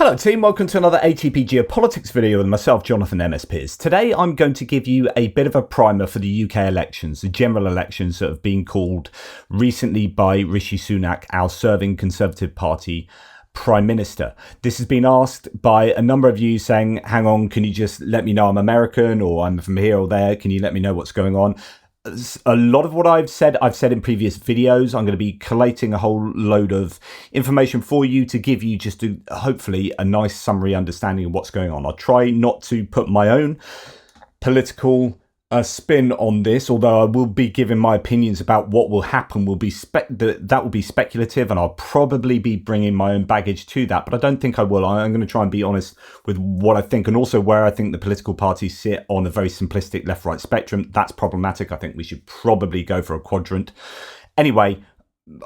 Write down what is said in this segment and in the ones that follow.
Hello team, welcome to another ATP Geopolitics video with myself, Jonathan MS Pearce. Today I'm going to give you a bit of a primer for the UK elections, the general elections that have been called recently by Rishi Sunak, our serving Conservative Party Prime Minister. This has been asked by a number of you saying, hang on, can you just let me know I'm American or I'm from here or there? Can you let me know what's going on? A lot of what I've said in previous videos. I'm going to be collating a whole load of information for you to give you just hopefully a nice summary understanding of what's going on. I'll try not to put my own political spin on this, although I will be giving my opinions about what will happen. That will be speculative, and I'll probably be bringing my own baggage to that, but I don't think I will. I'm going to try and be honest with what I think, and also where I think the political parties sit on a very simplistic left-right spectrum. That's problematic. I think we should probably go for a quadrant. Anyway,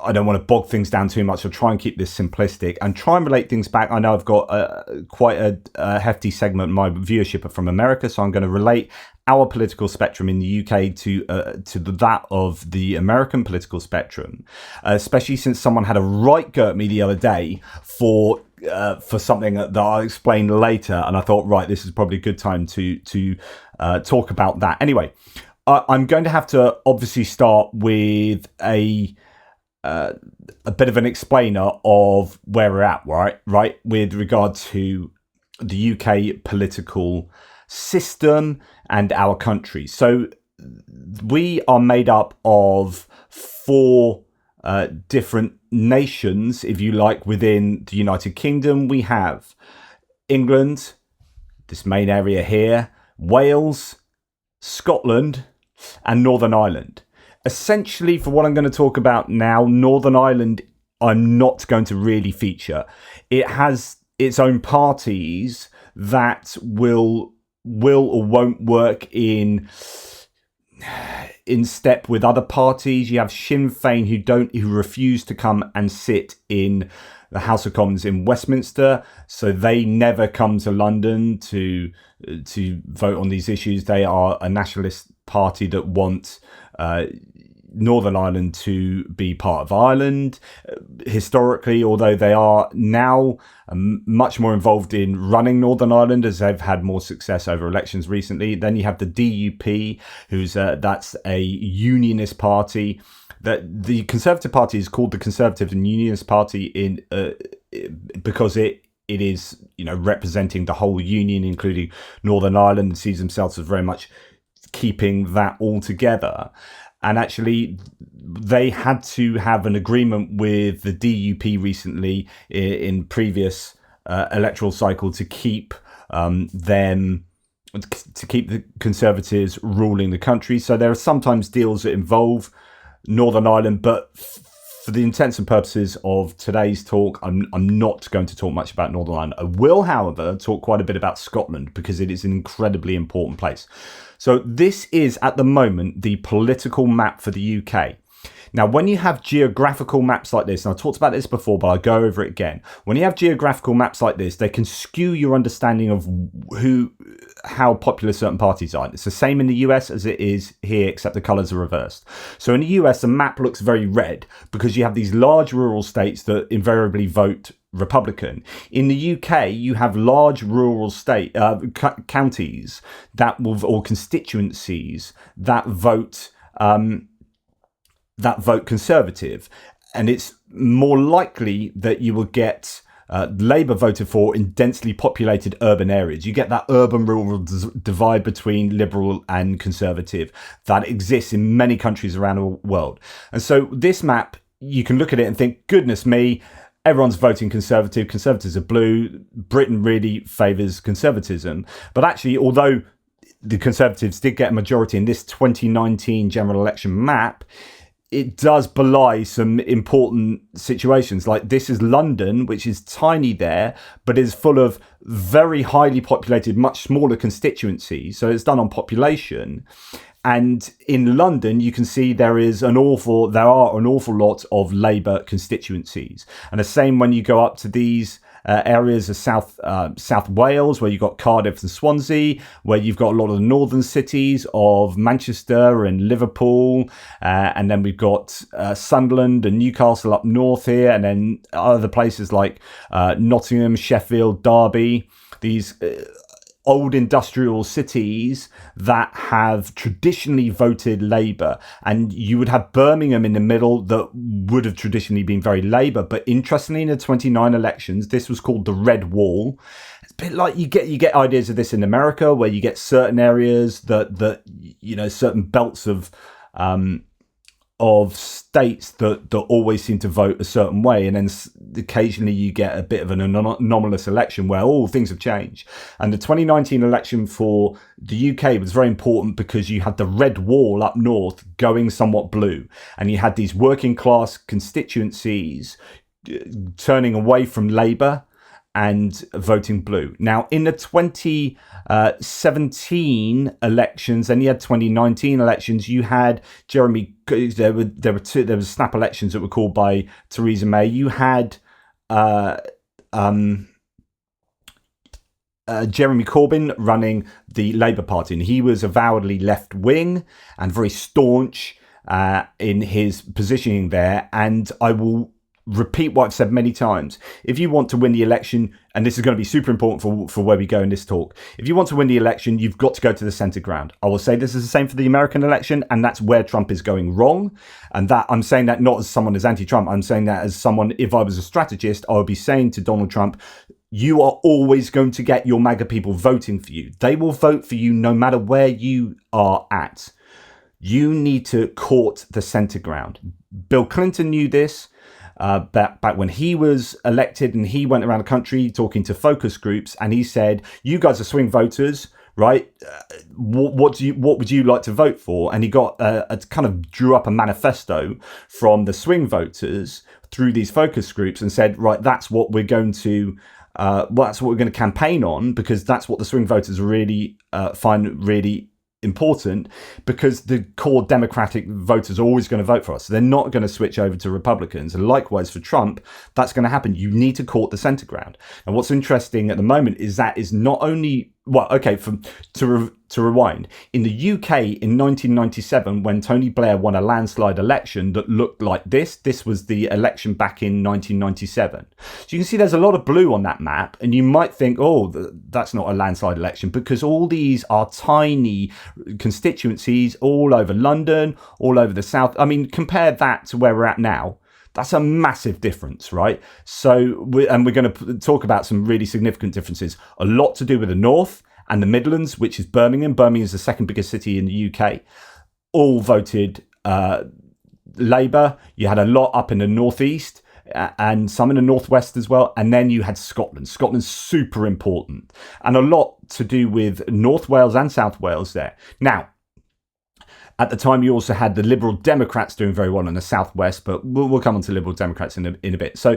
I don't want to bog things down too much. I'll try and keep this simplistic and try and relate things back. I know I've got quite a hefty segment of my viewership from America, so I'm going to relate our political spectrum in the UK to that of the American political spectrum, especially since someone had a right go at me the other day for something that I'll explain later, and I thought, right, this is probably a good time to talk about that. Anyway, I'm going to have to obviously start with a bit of an explainer of where we're at, right, with regard to the UK political system and our country. So we are made up of four different nations, if you like, within the United Kingdom. We have England, this main area here, Wales, Scotland, and Northern Ireland. Essentially, for what I'm going to talk about now, Northern Ireland, I'm not going to really feature. It has its own parties that will or won't work in step with other parties. You have Sinn Féin who refuse to come and sit in the House of Commons in Westminster, so they never come to London to vote on these issues. They are a nationalist party that want Northern Ireland to be part of Ireland historically, although they are now much more involved in running Northern Ireland as they've had more success over elections recently. Then you have the DUP, that's a unionist party. That the Conservative Party is called the Conservative and Unionist Party because it is, representing the whole union, including Northern Ireland, and sees themselves as very much keeping that all together. And actually, they had to have an agreement with the DUP recently in previous electoral cycle to keep the Conservatives ruling the country. So there are sometimes deals that involve Northern Ireland, but for the intents and purposes of today's talk, I'm not going to talk much about Northern Ireland. I will, however, talk quite a bit about Scotland because it is an incredibly important place. So this is, at the moment, the political map for the UK. Now, when you have geographical maps like this, and I talked about this before, but I'll go over it again. When you have geographical maps like this, they can skew your understanding of how popular certain parties are. It's the same in the US as it is here, except the colours are reversed. So in the US, the map looks very red because you have these large rural states that invariably vote Republican. In the UK, you have large rural counties or constituencies that vote Conservative, and it's more likely that you will get Labour voted for in densely populated urban areas. You get that urban-rural divide between Liberal and Conservative that exists in many countries around the world. And so this map, you can look at it and think, goodness me, everyone's voting Conservative. Conservatives are blue. Britain really favours conservatism. But actually, although the Conservatives did get a majority in this 2019 general election map, it does belie some important situations. Like, this is London, which is tiny there, but is full of very highly populated, much smaller constituencies. So it's done on population. And in London, you can see there are an awful lot of Labour constituencies. And the same when you go up to these areas of South Wales, where you've got Cardiff and Swansea, where you've got a lot of the northern cities of Manchester and Liverpool, and then we've got Sunderland and Newcastle up north here, and then other places like Nottingham, Sheffield, Derby, these old industrial cities that have traditionally voted Labour. And you would have Birmingham in the middle that would have traditionally been very Labour. But interestingly, in the 29 elections, this was called the Red Wall. It's a bit like you get ideas of this in America, where you get certain areas that certain belts of states that always seem to vote a certain way, and then occasionally you get a bit of an anomalous election where all things have changed. And the 2019 election for the UK was very important because you had the Red Wall up north going somewhat blue, and you had these working class constituencies turning away from Labour and voting blue. Now, in the 2017 elections, and you had 2019 elections, you had Jeremy. There was snap elections that were called by Theresa May. You had Jeremy Corbyn running the Labour Party, and he was avowedly left wing and very staunch in his positioning there. And I will repeat what I've said many times. If you want to win the election, and this is going to be super important for where we go in this talk, if you want to win the election, you've got to go to the centre ground. I will say this is the same for the American election, and that's where Trump is going wrong. And that I'm saying that not as someone as anti-Trump. I'm saying that as someone, if I was a strategist, I would be saying to Donald Trump, you are always going to get your MAGA people voting for you. They will vote for you no matter where you are at. You need to court the centre ground. Bill Clinton knew this. Back when he was elected, and he went around the country talking to focus groups, and he said, you guys are swing voters, right? What would you like to vote for? And he got kind of drew up a manifesto from the swing voters through these focus groups and said, right, that's what we're going to campaign on, because that's what the swing voters really find really important, because the core Democratic voters are always going to vote for us. They're not going to switch over to Republicans. And likewise for Trump, that's going to happen. You need to court the centre ground. And what's interesting at the moment is that is not only, well, okay, to rewind, in the UK in 1997, when Tony Blair won a landslide election that looked like this was the election back in 1997. So you can see there's a lot of blue on that map, and you might think, oh, that's not a landslide election, because all these are tiny constituencies all over London, all over the south. I mean, compare that to where we're at now. That's a massive difference, right? So, we're going to talk about some really significant differences. A lot to do with the North and the Midlands, which is Birmingham. Birmingham is the second biggest city in the UK. All voted Labour. You had a lot up in the Northeast and some in the Northwest as well. And then you had Scotland. Scotland's super important. And a lot to do with North Wales and South Wales there. Now, at the time, you also had the Liberal Democrats doing very well in the Southwest, but we'll come on to Liberal Democrats in a bit. So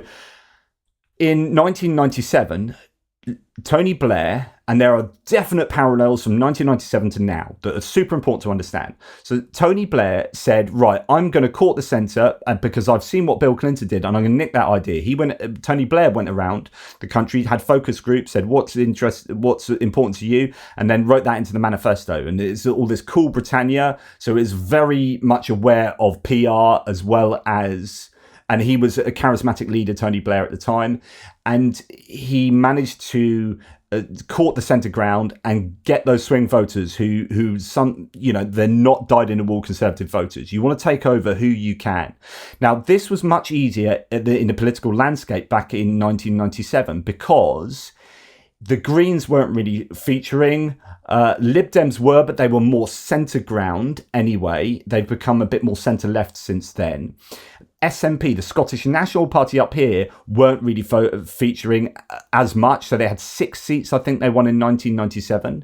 in 1997, Tony Blair, and there are definite parallels from 1997 to now that are super important to understand. So Tony Blair said, right, I'm going to court the centre because I've seen what Bill Clinton did, and I'm going to nick that idea. Tony Blair went around the country, had focus groups, said what's important to you, and then wrote that into the manifesto. And it's all this cool Britannia. So it's very much aware of PR as well as, and he was a charismatic leader, Tony Blair, at the time. And he managed to court the centre ground and get those swing voters who some, they're not dyed-in-the-wool conservative voters. You want to take over who you can. Now, this was much easier in the political landscape back in 1997 because the Greens weren't really featuring. Lib Dems were, but they were more centre ground anyway. They've become a bit more centre left since then. SNP, the Scottish National Party up here, weren't really featuring as much. So they had 6 seats, I think they won in 1997.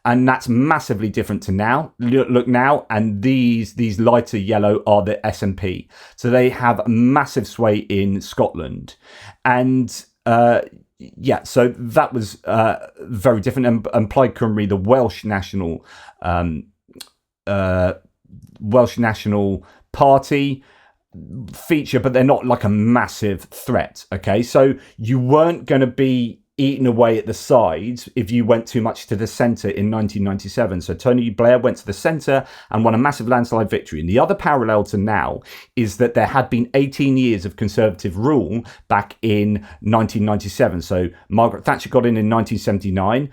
And that's massively different to now. Look now, and these lighter yellow are the SNP. So they have a massive sway in Scotland. And yeah, so that was very different. And Plaid Cymru, the Welsh National Party, feature, but they're not like a massive threat. Okay, so you weren't going to be eaten away at the sides if you went too much to the centre in 1997. So Tony Blair went to the centre and won a massive landslide victory. And the other parallel to now is that there had been 18 years of Conservative rule back in 1997. So Margaret Thatcher got in 1979.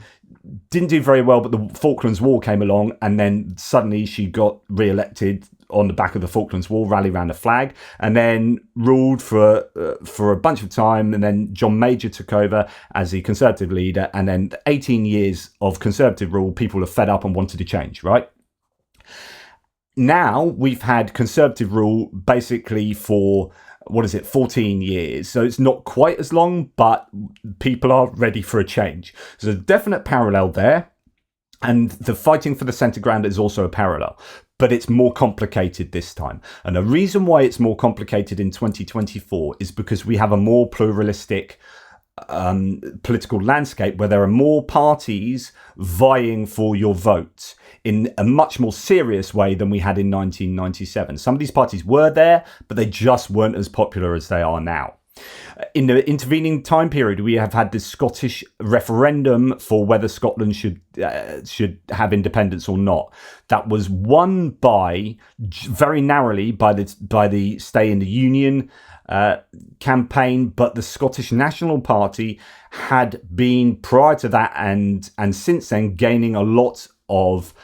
Didn't do very well, but the Falklands War came along, and then suddenly she got re-elected on the back of the Falklands War, rally around the flag, and then ruled for a bunch of time. And then John Major took over as the Conservative leader, and then 18 years of Conservative rule, people are fed up and wanted to change, right? Now we've had Conservative rule basically for 14 years. So it's not quite as long, but people are ready for a change. There's a definite parallel there. And the fighting for the centre ground is also a parallel, but it's more complicated this time. And the reason why it's more complicated in 2024 is because we have a more pluralistic political landscape where there are more parties vying for your vote in a much more serious way than we had in 1997. Some of these parties were there, but they just weren't as popular as they are now. In the intervening time period, we have had this Scottish referendum for whether Scotland should have independence or not. That was won by very narrowly by the Stay in the Union campaign, but the Scottish National Party had been prior to that and since then gaining a lot of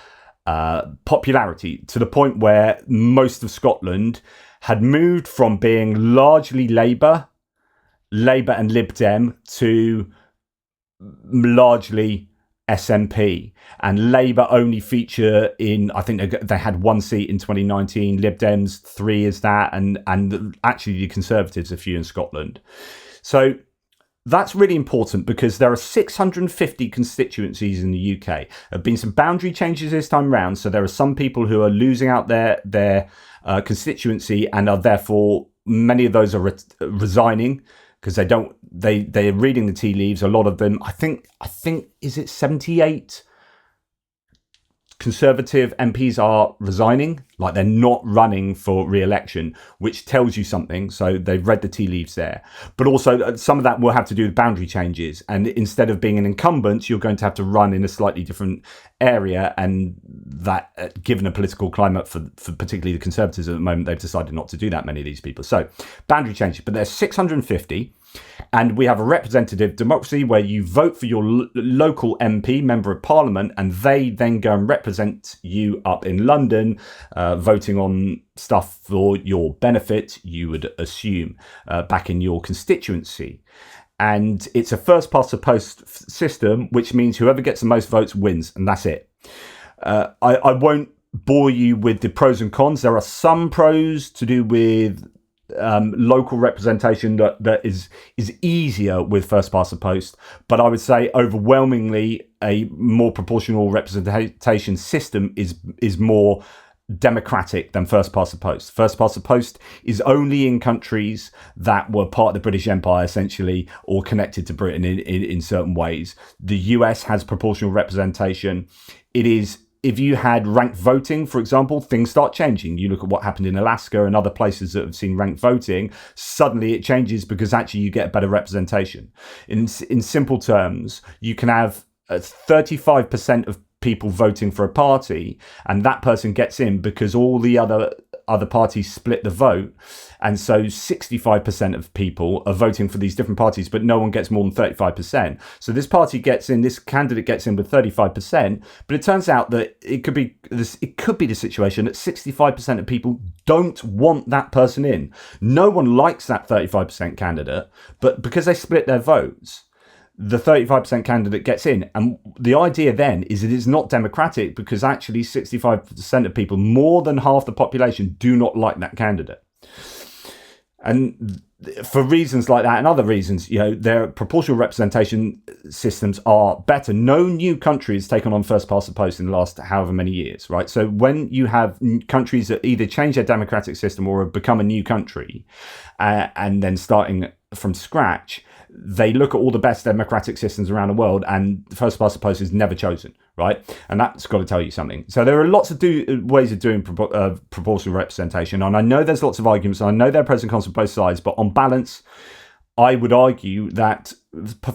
popularity to the point where most of Scotland had moved from being largely Labour and Lib Dem to largely SNP, and Labour only feature in, I think they had one seat in 2019, Lib Dems 3 is that, and actually the Conservatives a few in Scotland. So that's really important because there are 650 constituencies in the UK. There have been some boundary changes this time round, so there are some people who are losing out their constituency, and are therefore many of those are resigning because they're reading the tea leaves. A lot of them, I think is it 78 Conservative MPs are resigning, like they're not running for re-election, which tells you something. So they've read the tea leaves there. But also some of that will have to do with boundary changes. And instead of being an incumbent, you're going to have to run in a slightly different area. And that, given a political climate for particularly the Conservatives at the moment, they've decided not to do that, many of these people. So boundary changes, but there's 650. And we have a representative democracy where you vote for your local MP, Member of Parliament, and they then go and represent you up in London, voting on stuff for your benefit, you would assume, back in your constituency. And it's a first past the post system, which means whoever gets the most votes wins, and that's it. I won't bore you with the pros and cons. There are some pros to do with local representation that is easier with first past the post, but I would say overwhelmingly a more proportional representation system is more democratic than first past the post. First past the post is only in countries that were part of the British Empire essentially, or connected to Britain in certain ways. The US has proportional representation. It is, if you had ranked voting, for example, things start changing. You look at what happened in Alaska and other places that have seen ranked voting, suddenly it changes because actually you get better representation. In simple terms, you can have 35% of people voting for a party, and that person gets in because all the other parties split the vote, and so 65% of people are voting for these different parties, but no one gets more than 35%. So this party gets in, this candidate gets in with 35%, but it turns out that it could be the situation that 65% of people don't want that person in. No one likes that 35% candidate, but because they split their votes, the 35% candidate gets in. And the idea then is it is not democratic because actually 65% of people, more than half the population, do not like that candidate. And for reasons like that and other reasons, their proportional representation systems are better. No new country has taken on first past the post in the last however many years, right? So when you have countries that either change their democratic system or have become a new country and then starting from scratch, they look at all the best democratic systems around the world, and first past the post is never chosen, right? And that's got to tell you something. So there are lots of ways of doing proportional representation, and I know there's lots of arguments, and I know there are pros and cons on both sides, but on balance, I would argue that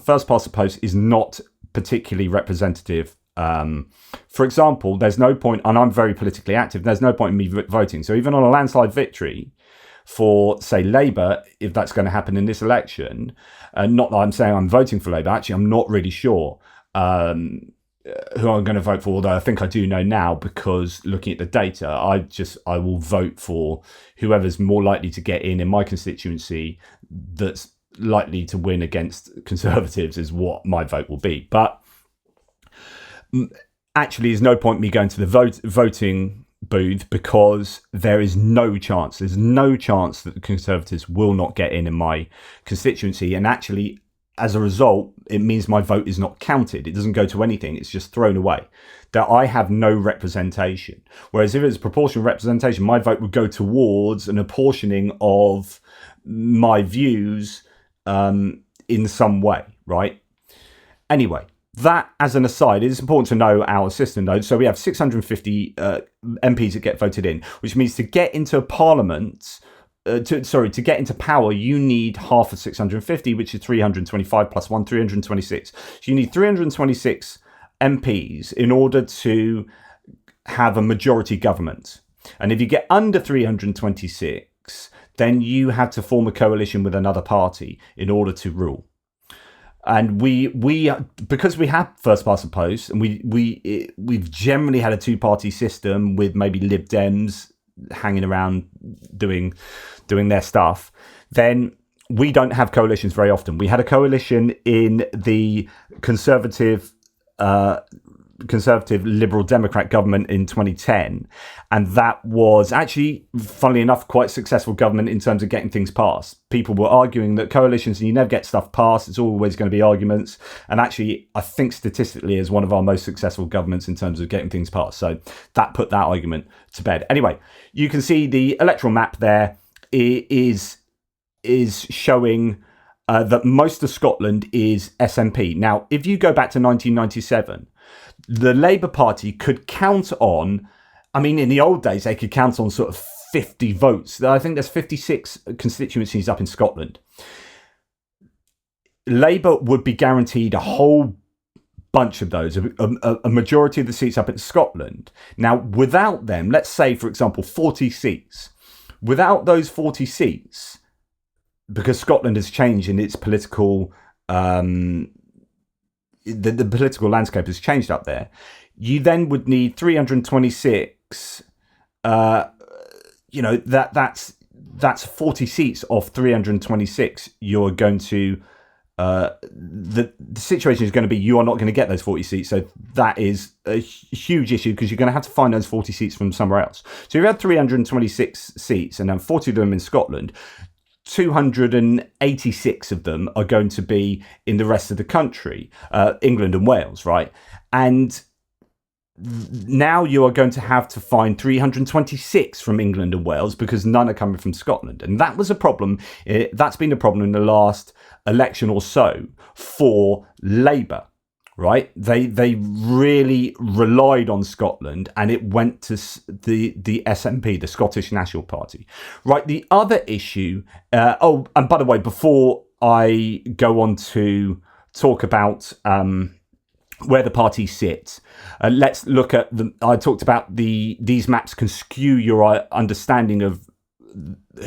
first past the post is not particularly representative. For example, there's no point, and I'm very politically active, there's no point in me voting. So even on a landslide victory for, say, Labour, if that's going to happen in this election, not that I'm saying I'm voting for Labour, actually I'm not really sure who I'm going to vote for, although I think I do know now, because looking at the data, I will vote for whoever's more likely to get in my constituency that's likely to win against Conservatives is what my vote will be. But actually, there's no point me going to the voting booth, because there's no chance that the Conservatives will not get in my constituency. And actually, as a result, it means my vote is not counted. It doesn't go to anything. It's just thrown away. That I have no representation. Whereas if it's proportional representation, my vote would go towards an apportioning of my views in some way, right? Anyway, that as an aside, it is important to know our system though. So we have 650 MPs that get voted in, which means to get into Parliament, to get into power, you need half of 650, which is 325 plus 1, 326. So you need 326 MPs in order to have a majority government. And if you get under 326, then you have to form a coalition with another party in order to rule. And we because we have first past the post, and we've generally had a two-party system with maybe Lib Dems hanging around doing their stuff, then we don't have coalitions very often. We had a coalition in the Conservative Liberal Democrat government in 2010, and that was actually, funnily enough, quite successful government in terms of getting things passed. People were arguing that coalitions, and you never get stuff passed, it's always going to be arguments, and actually I think statistically is one of our most successful governments in terms of getting things passed. So that put that argument to bed. Anyway, you can see the electoral map there is showing that most of Scotland is SNP. Now, if you go back to 1997, the Labour Party could count on, I mean, in the old days, they could count on sort of 50 votes. I think there's 56 constituencies up in Scotland. Labour would be guaranteed a whole bunch of those, a majority of the seats up in Scotland. Now, without them, let's say, for example, 40 seats. Without those 40 seats, because Scotland has changed in its political the political landscape has changed up there, you then would need 326. That's 40 seats of 326. You're going to the situation is going to be you are not going to get those 40 seats. So that is a huge issue, because you're going to have to find those 40 seats from somewhere else. So you had 326 seats, and then 40 of them in Scotland. 286 of them are going to be in the rest of the country, England and Wales, right? And now you are going to have to find 326 from England and Wales, because none are coming from Scotland. And that was a problem. That's been a problem in the last election or so for Labour, right? They really relied on Scotland, and it went to the SNP, the Scottish National Party, right? The other issue, and by the way, before I go on to talk about where the party sits, let's look at I talked about these maps can skew your understanding of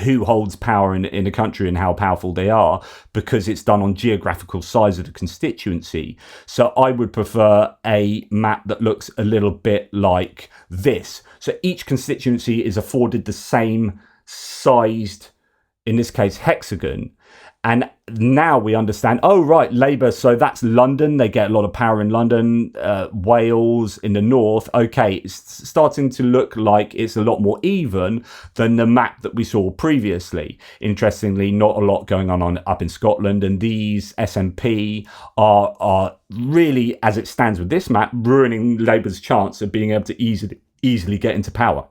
who holds power in a country and how powerful they are, because it's done on geographical size of the constituency. So I would prefer a map that looks a little bit like this. So each constituency is afforded the same sized, in this case, hexagon. And now we understand, oh, right, Labour, so that's London. They get a lot of power in London, Wales in the north. Okay, it's starting to look like it's a lot more even than the map that we saw previously. Interestingly, not a lot going on up in Scotland. And these SNP are really, as it stands with this map, ruining Labour's chance of being able to easily get into power.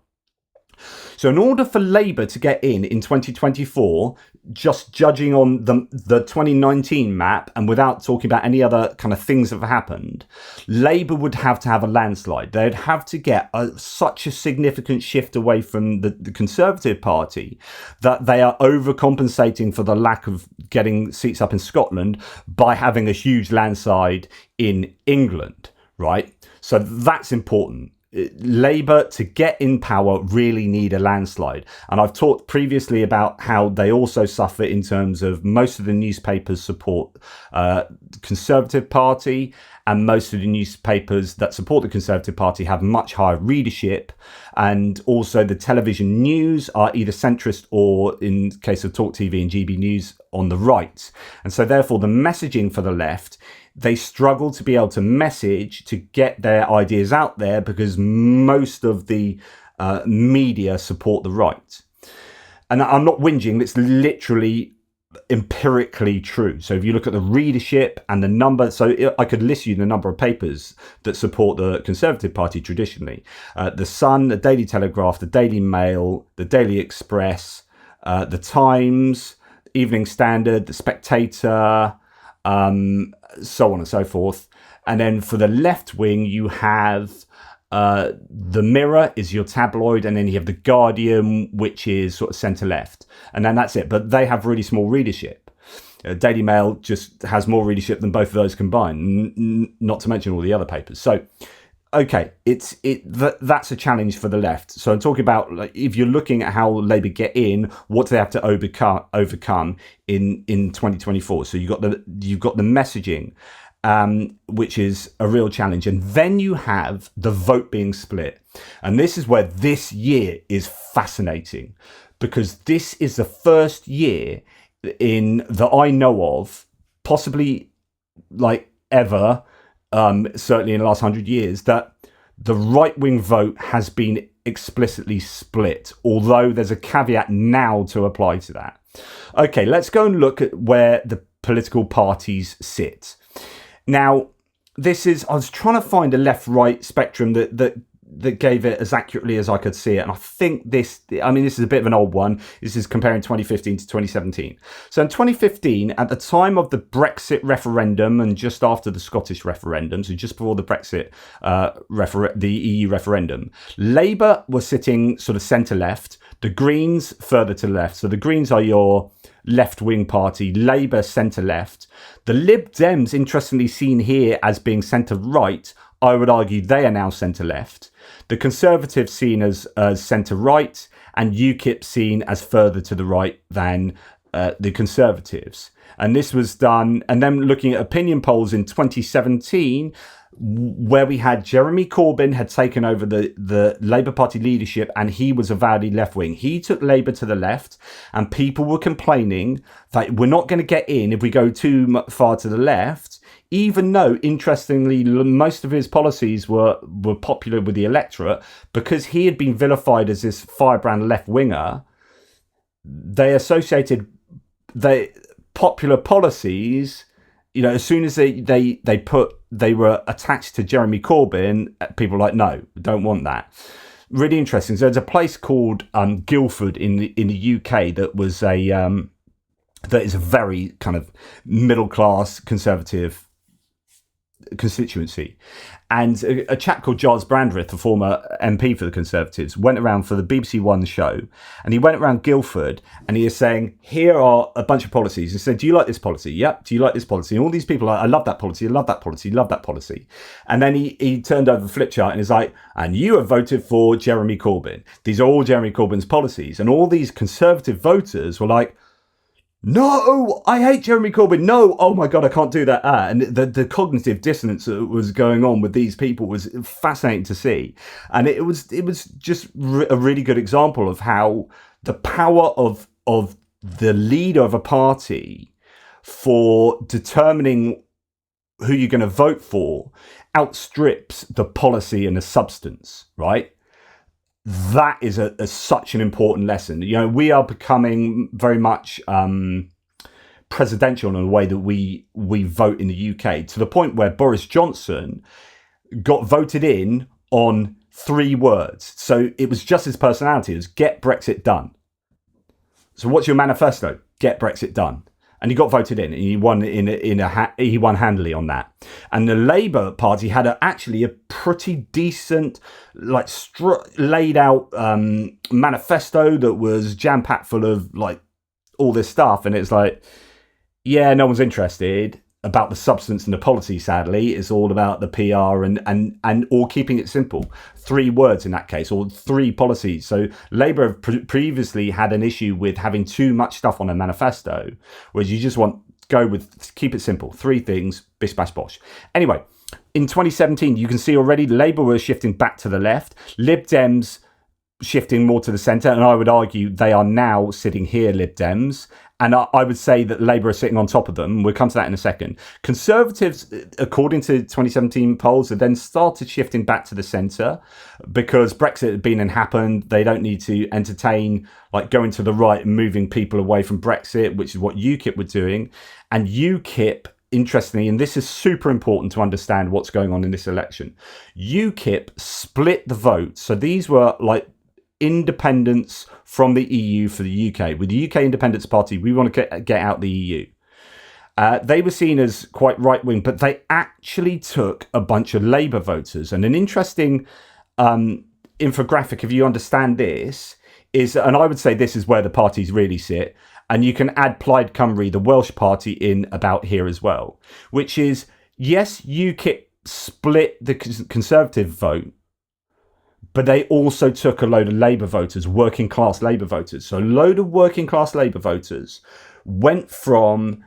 So in order for Labour to get in 2024, just judging on the 2019 map and without talking about any other kind of things that have happened, Labour would have to have a landslide. They'd have to get such a significant shift away from the Conservative Party that they are overcompensating for the lack of getting seats up in Scotland by having a huge landslide in England, right? So that's important. Labour, to get in power, really need a landslide. And I've talked previously about how they also suffer in terms of most of the newspapers support the Conservative Party, and most of the newspapers that support the Conservative Party have much higher readership. And also the television news are either centrist or, in case of Talk TV and GB News, on the right. And so therefore the messaging for the left, they struggle to be able to message to get their ideas out there because most of the media support the right. And I'm not whinging, it's literally empirically true. So if you look at the readership and the number, so I could list you the number of papers that support the Conservative Party traditionally. The Sun, the Daily Telegraph, the Daily Mail, the Daily Express, the Times, Evening Standard, the Spectator, so on and so forth. And then for the left wing, you have the Mirror is your tabloid, and then you have the Guardian, which is sort of centre left, and then that's it. But they have really small readership. Daily Mail just has more readership than both of those combined, not to mention all the other papers. So okay, that's a challenge for the left. So I'm talking about, like, if you're looking at how Labour get in, what do they have to overcome in 2024? So you've got the messaging, which is a real challenge, and then you have the vote being split, and this is where this year is fascinating, because this is the first year that I know of, possibly like ever. Certainly in the last 100 years, that the right-wing vote has been explicitly split, although there's a caveat now to apply to that. Okay, let's go and look at where the political parties sit. Now, I was trying to find a left-right spectrum that gave it as accurately as I could see it. And I think this is a bit of an old one. This is comparing 2015 to 2017. So in 2015, at the time of the Brexit referendum and just after the Scottish referendum, so just before the Brexit, the EU referendum, Labour was sitting sort of centre-left, the Greens further to the left. So the Greens are your left-wing party, Labour centre-left. The Lib Dems, interestingly seen here as being centre-right, I would argue they are now centre-left. The Conservatives seen as centre-right, and UKIP seen as further to the right than the Conservatives. And this was done, and then looking at opinion polls in 2017, where we had Jeremy Corbyn had taken over the Labour Party leadership, and he was avowedly left-wing. He took Labour to the left, and people were complaining that we're not going to get in if we go too far to the left, even though, interestingly, most of his policies were popular with the electorate. Because he had been vilified as this firebrand left-winger, they associated popular policies, as soon as they were attached to Jeremy Corbyn, people were like, no, don't want that. Really interesting. So there's a place called Guildford in the UK that is a very kind of middle class conservative constituency, and a chap called Giles Brandreth, a former MP for the Conservatives, went around for the BBC One show, and he went around Guildford and he is saying, here are a bunch of policies. He said, do you like this policy? Yep. Do you like this policy? And all these people are, I love that policy, I love that policy, love that policy. And then he turned over the flip chart and is like, and you have voted for Jeremy Corbyn. These are all Jeremy Corbyn's policies. And all these Conservative voters were like, no, I hate Jeremy Corbyn. No, oh my God, I can't do that. And the cognitive dissonance that was going on with these people was fascinating to see. And it was just a really good example of how the power of the leader of a party for determining who you're going to vote for outstrips the policy and the substance, right? That is such an important lesson. We are becoming very much presidential in the way that we vote in the UK, to the point where Boris Johnson got voted in on 3 words. So it was just his personality. It was get Brexit done. So what's your manifesto? Get Brexit done. And he got voted in, and he won he won handily on that. And the Labour Party had actually a pretty decent, like laid out manifesto that was jam packed full of like all this stuff. And it's like, yeah, no one's interested about the substance and the policy. Sadly, it's all about the PR and or keeping it simple. 3 words in that case, or 3 policies. So Labour have previously had an issue with having too much stuff on a manifesto, whereas you just keep it simple. 3 things, bish bash bosh. Anyway, in 2017, you can see already Labour were shifting back to the left, Lib Dems shifting more to the centre, and I would argue they are now sitting here, Lib Dems. And I would say that Labour are sitting on top of them. We'll come to that in a second. Conservatives, according to 2017 polls, have then started shifting back to the centre because Brexit had been and happened. They don't need to entertain like going to the right and moving people away from Brexit, which is what UKIP were doing. And UKIP, interestingly, and this is super important to understand what's going on in this election, UKIP split the vote. So these were like independence from the EU for the UK. With the UK Independence Party, we want to get out the EU. They were seen as quite right-wing, but they actually took a bunch of Labour voters. And an interesting infographic, if you understand this, is, and I would say this is where the parties really sit, and you can add Plaid Cymru, the Welsh party, in about here as well, which is, yes, UKIP split the Conservative vote, but they also took a load of Labour voters, working class Labour voters. So a load of working class Labour voters went from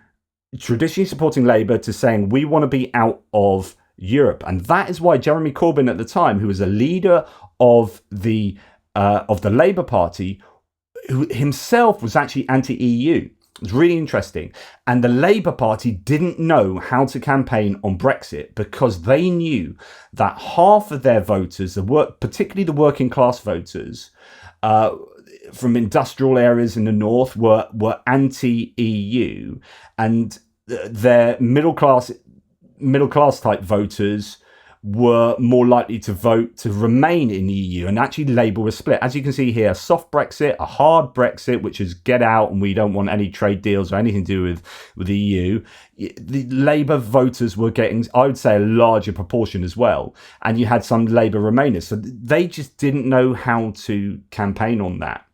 traditionally supporting Labour to saying we want to be out of Europe. And that is why Jeremy Corbyn at the time, who was a leader of the Labour Party, who himself was actually anti-EU. It's really interesting. And the Labour Party didn't know how to campaign on Brexit because they knew that half of their voters, particularly the working class voters from industrial areas in the north, were anti-EU, and their middle class type voters were more likely to vote to remain in the EU, and actually Labour was split. As you can see here, soft Brexit, a hard Brexit, which is get out and we don't want any trade deals or anything to do with the EU. The Labour voters were getting, I would say, a larger proportion as well, and you had some Labour Remainers. So they just didn't know how to campaign on that.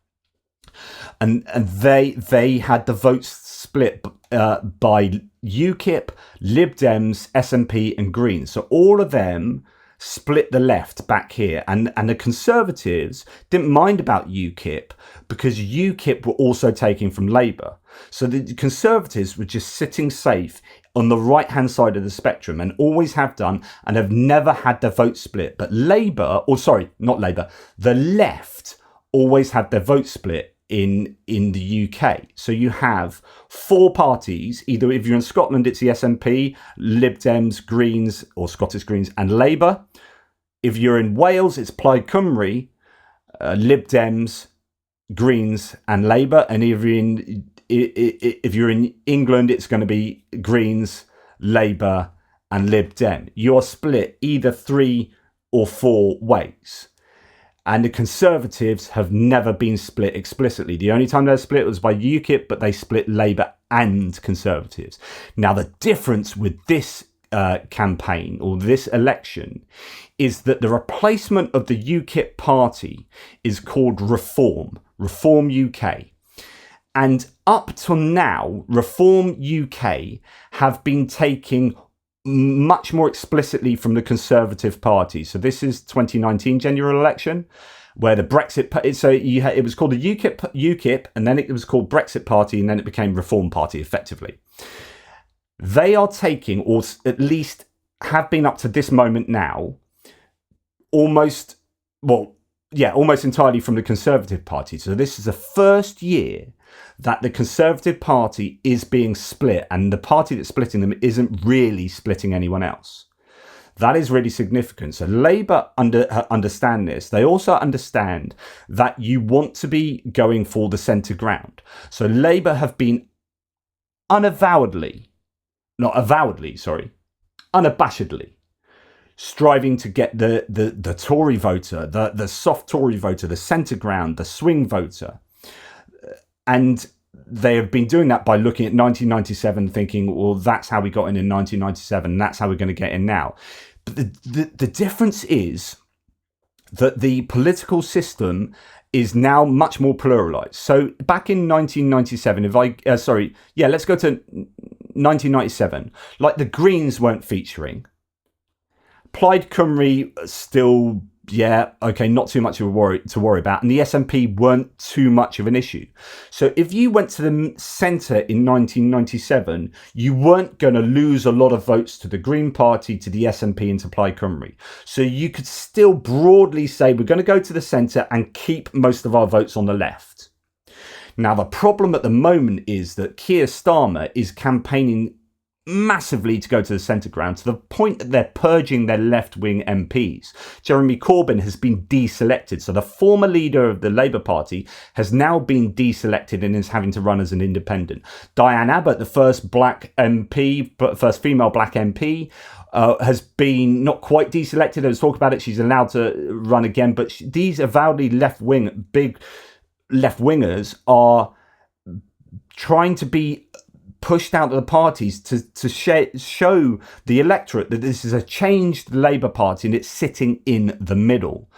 And they had the votes split by UKIP, Lib Dems, SNP and Greens. So all of them split the left back here. And the Conservatives didn't mind about UKIP because UKIP were also taking from Labour. So the Conservatives were just sitting safe on the right-hand side of the spectrum and always have done and have never had their vote split. But the left always had their vote split in the UK. So you have 4 parties, either if you're in Scotland, it's the SNP, Lib Dems, Greens or Scottish Greens and Labour. If you're in Wales, it's Plaid Cymru, Lib Dems, Greens and Labour. And if you're in England, it's going to be Greens, Labour and Lib Dem. You're split either 3 or 4 ways. And the Conservatives have never been split explicitly. The only time they're split was by UKIP, but they split Labour and Conservatives. Now, the difference with this campaign or this election is that the replacement of the UKIP party is called Reform UK. And up till now, Reform UK have been taking much more explicitly from the Conservative Party. So this is 2019 general election, where the Brexit. So it was called the UKIP, and then it was called Brexit Party, and then it became Reform Party. Effectively, they are taking, or at least have been up to this moment now, almost entirely from the Conservative Party. So this is the first year that the Conservative Party is being split, and the party that's splitting them isn't really splitting anyone else. That is really significant. So Labour understand this. They also understand that you want to be going for the centre ground. So Labour have been unabashedly striving to get the Tory voter, the soft Tory voter, the centre ground, the swing voter. And they have been doing that by looking at 1997, thinking, well, that's how we got in 1997. That's how we're going to get in now. But the difference is that the political system is now much more pluralized. So back in 1997, let's go to 1997. Like the Greens weren't featuring. Plaid Cymru still, not too much of a worry to worry about, and the SNP weren't too much of an issue. So if you went to the centre in 1997, you weren't going to lose a lot of votes to the Green Party, to the SNP, and to Plaid Cymru. So you could still broadly say we're going to go to the centre and keep most of our votes on the left. Now the problem at the moment is that Keir Starmer is campaigning massively to go to the centre ground, to the point that they're purging their left-wing MPs. Jeremy Corbyn has been deselected. So the former leader of the Labour Party has now been deselected and is having to run as an independent. Diane Abbott, the first first female black MP, has been not quite deselected. Let's talk about it. She's allowed to run again. But these avowedly big left-wingers are trying to be pushed out of the parties to show the electorate that this is a changed Labour Party and it's sitting in the middle.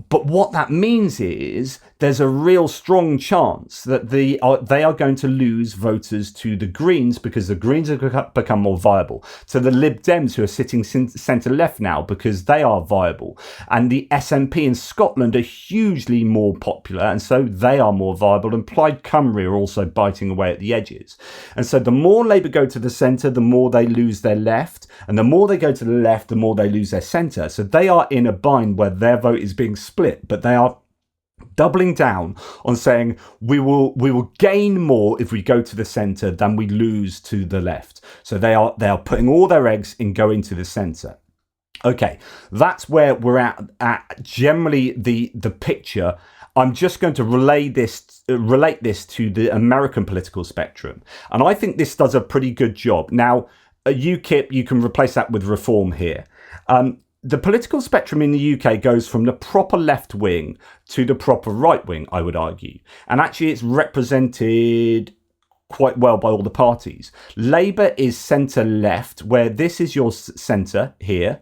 But what that means is there's a real strong chance that they are going to lose voters to the Greens, because the Greens have become more viable, to the Lib Dems, who are sitting centre-left now, because they are viable, and the SNP in Scotland are hugely more popular, and so they are more viable, and Plaid Cymru are also biting away at the edges. And so the more Labour go to the centre, the more they lose their left, and the more they go to the left, the more they lose their centre. So they are in a bind where their vote is being split, but they are doubling down on saying we will gain more if we go to the centre than we lose to the left. So they are putting all their eggs in going to the centre. Okay, that's where we're at generally the picture. I'm just going to relate this to the American political spectrum, and I think this does a pretty good job. Now, UKIP, you can replace that with Reform here. The political spectrum in the UK goes from the proper left wing to the proper right wing, I would argue. And actually it's represented quite well by all the parties. Labour is centre left, where this is your centre here,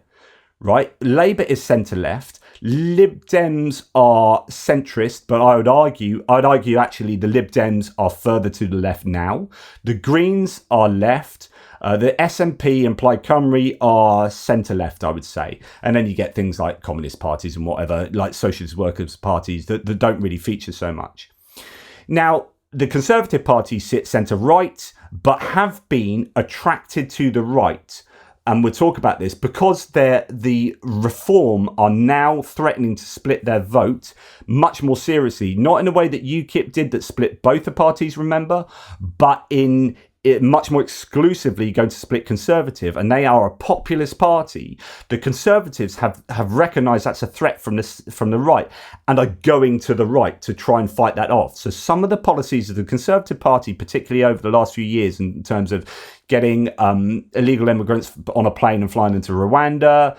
right? Labour is centre left. Lib Dems are centrist, but I'd argue actually the Lib Dems are further to the left now. The Greens are left. The SNP and Plaid Cymru are centre-left, I would say. And then you get things like communist parties and whatever, like socialist workers' parties that don't really feature so much. Now, the Conservative Party sit centre-right, but have been attracted to the right. And we'll talk about this because the Reform are now threatening to split their vote much more seriously. Not in a way that UKIP did, that split both the parties, remember, but in much more exclusively going to split Conservative, and they are a populist party. The Conservatives have recognised that's a threat from the right and are going to the right to try and fight that off. So some of the policies of the Conservative Party, particularly over the last few years, in terms of getting illegal immigrants on a plane and flying into Rwanda,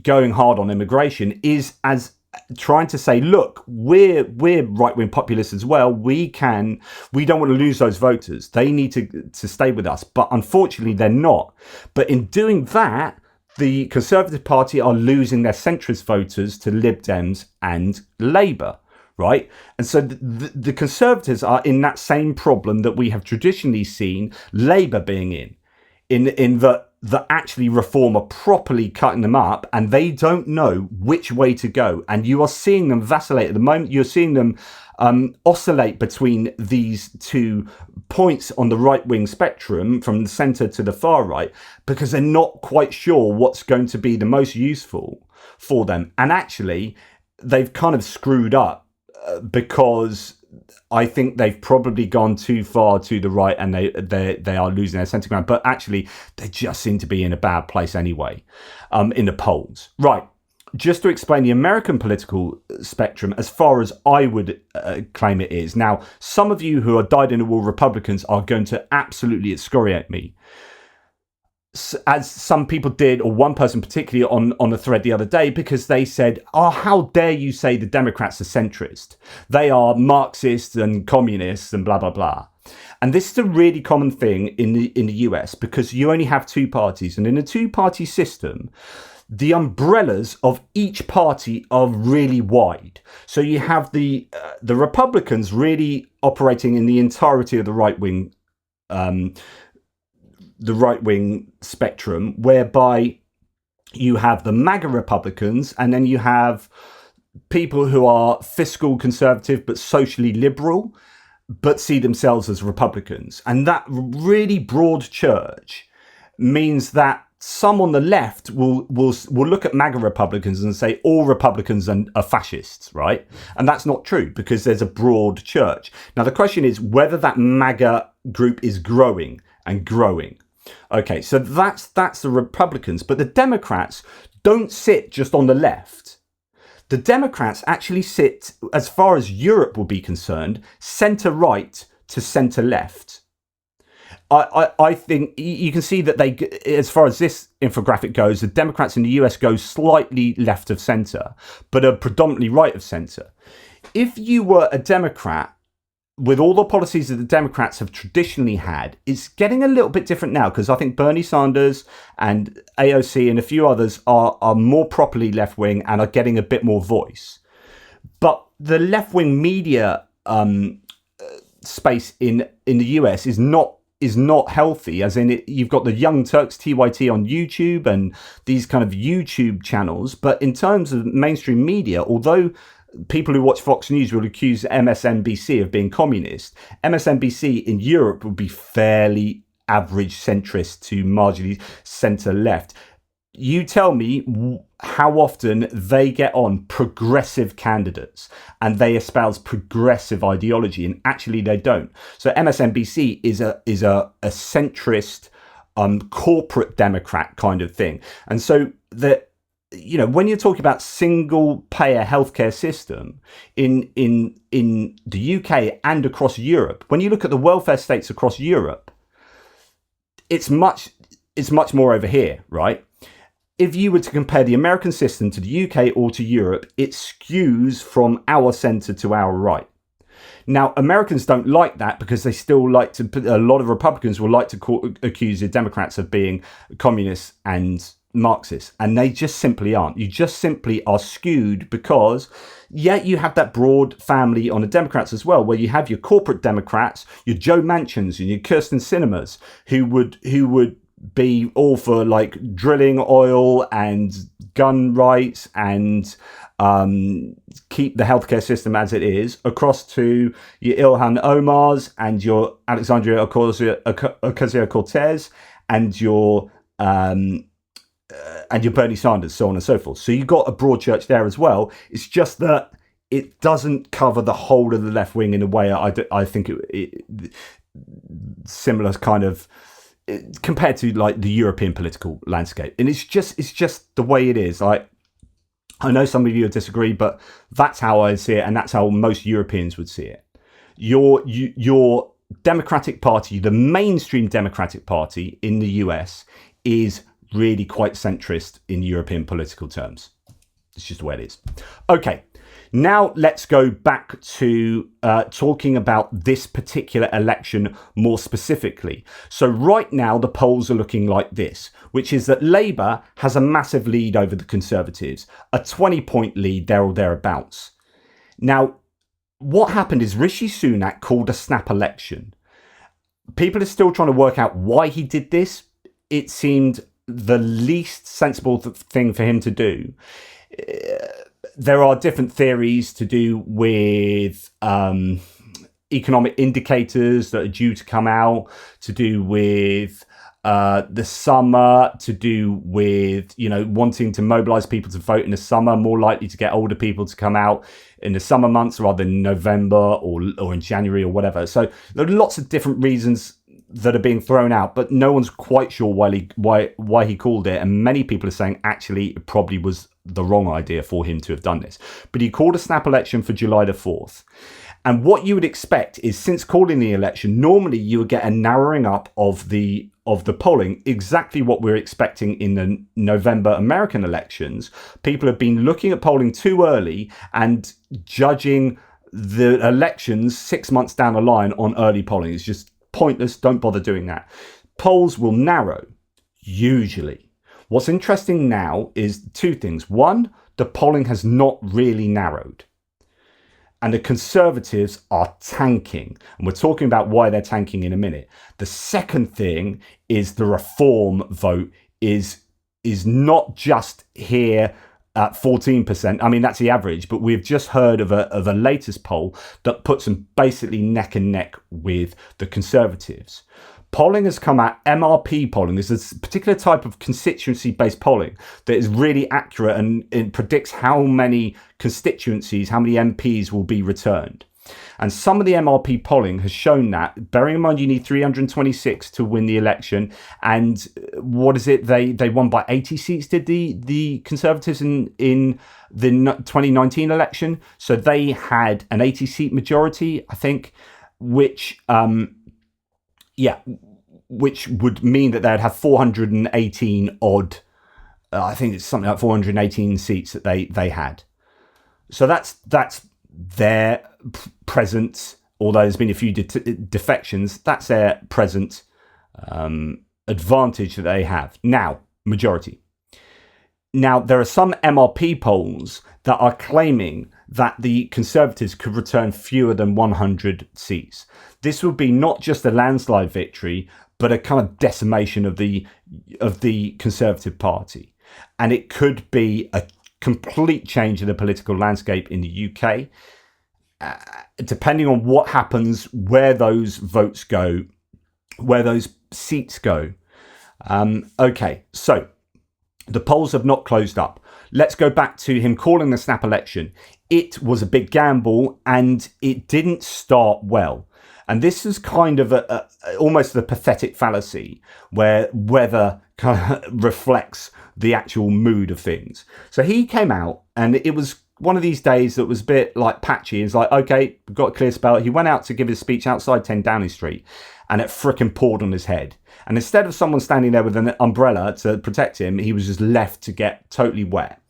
going hard on immigration, is as trying to say, look, we're right-wing populists as well. We don't want to lose those voters. They need to stay with us. But unfortunately, they're not. But in doing that, the Conservative Party are losing their centrist voters to Lib Dems and Labour, right? And so the Conservatives are in that same problem that we have traditionally seen Labour being in that actually Reform are properly cutting them up, and they don't know which way to go. And you are seeing them vacillate at the moment. You're seeing them oscillate between these 2 points on the right-wing spectrum, from the centre to the far right, because they're not quite sure what's going to be the most useful for them. And actually, they've kind of screwed up because I think they've probably gone too far to the right, and they are losing their centre ground. But actually, they just seem to be in a bad place anyway, in the polls. Right. Just to explain the American political spectrum, as far as I would claim it is. Now, some of you who are dyed-in-the-wool Republicans are going to absolutely excoriate me. as some people did, or one person particularly on a thread the other day, because they said, oh, how dare you say the Democrats are centrist? They are Marxists and communists and blah, blah, blah. And this is a really common thing in the US, because you only have two parties. And in a two-party system, the umbrellas of each party are really wide. So you have the Republicans really operating in the entirety of the right-wing spectrum, whereby you have the MAGA Republicans, and then you have people who are fiscal conservative but socially liberal, but see themselves as Republicans. And that really broad church means that some on the left will look at MAGA Republicans and say all Republicans are fascists, right? And that's not true, because there's a broad church. Now, the question is whether that MAGA group is growing and growing. Okay, so that's the Republicans, but the Democrats don't sit just on the left. The Democrats actually sit, as far as Europe will be concerned, centre right to centre left. I think you can see that they, as far as this infographic goes, the Democrats in the US go slightly left of centre, but are predominantly right of centre. If you were a Democrat, with all the policies that the Democrats have traditionally had, it's getting a little bit different now, because I think Bernie Sanders and AOC and a few others are more properly left-wing and are getting a bit more voice. But the left-wing media space in the US is not healthy, as in you've got the Young Turks TYT on YouTube and these kind of YouTube channels. But in terms of mainstream media, although people who watch Fox News will accuse MSNBC of being communist, MSNBC in Europe would be fairly average centrist to marginally centre left. You tell me how often they get on progressive candidates and they espouse progressive ideology, and actually they don't. So MSNBC is a centrist corporate Democrat kind of thing. And so when you're talking about single payer healthcare system in the UK and across Europe, when you look at the welfare states across Europe, it's much more over here, right? If you were to compare the American system to the UK or to Europe, it skews from our centre to our right. Now, Americans don't like that, because they still like to, a lot of Republicans will like to accuse the Democrats of being communists and Marxists, and they just simply aren't. You just simply are skewed because, you have that broad family on the Democrats as well, where you have your corporate Democrats, your Joe Manchins and your Kirsten Sinemas, who would be all for like drilling oil and gun rights and keep the healthcare system as it is, across to your Ilhan Omars and your Alexandria Ocasio-Cortez and your Bernie Sanders, so on and so forth. So you've got a broad church there as well. It's just that it doesn't cover the whole of the left wing in a way I think similar kind of compared to like the European political landscape. And it's just the way it is. Like, I know some of you disagree, but that's how I see it, and that's how most Europeans would see it. Your Democratic Party, the mainstream Democratic Party in the US, is really quite centrist in European political terms. It's just the way it is. Okay, now let's go back to talking about this particular election more specifically. So right now the polls are looking like this, which is that Labour has a massive lead over the Conservatives, a 20-point lead there or thereabouts. Now, what happened is Rishi Sunak called a snap election. People are still trying to work out why he did this. It seemed the least sensible thing for him to do. There are different theories to do with economic indicators that are due to come out, to do with the summer, to do with, wanting to mobilize people to vote in the summer, more likely to get older people to come out in the summer months rather than November or in January or whatever. So there are lots of different reasons that are being thrown out, but no one's quite sure why he called it. And many people are saying actually it probably was the wrong idea for him to have done this. But he called a snap election for July the 4th. And what you would expect is, since calling the election, normally you would get a narrowing up of the of the polling, exactly what we're expecting in the November American elections. People have been looking at polling too early and judging the elections 6 months down the line on early polling. It's just pointless. Don't bother doing that. Polls will narrow, usually. What's interesting now is two things. One, the polling has not really narrowed. And the Conservatives are tanking. And we're talking about why they're tanking in a minute. The second thing is the Reform vote is not just here at 14%. I mean, that's the average, but we've just heard of a latest poll that puts them basically neck and neck with the Conservatives. Polling has come out, MRP polling. There's a particular type of constituency-based polling that is really accurate and it predicts how many constituencies, how many MPs will be returned. And some of the MRP polling has shown that, bearing in mind you need 326 to win the election. And what is it? They won by 80 seats, did the Conservatives in the 2019 election? So they had an 80-seat majority, I think, which would mean that they'd have 418 odd, I think it's something like 418 seats that they had. So that's their present, although there's been a few defections, that's their present advantage that they have. Now, majority. Now, there are some MRP polls that are claiming that the Conservatives could return fewer than 100 seats. This would be not just a landslide victory, but a kind of decimation of the Conservative Party. And it could be a complete change in the political landscape in the UK, depending on what happens, where those votes go, where those seats go. Okay, so the polls have not closed up. Let's go back to him calling the snap election. It was a big gamble and it didn't start well. And this is kind of almost the pathetic fallacy where weather kind of reflects the actual mood of things. So he came out and it was one of these days that was a bit like patchy. It's like, okay, we've got a clear spell. He went out to give his speech outside 10 Downing Street and it frickin' poured on his head. And instead of someone standing there with an umbrella to protect him, he was just left to get totally wet.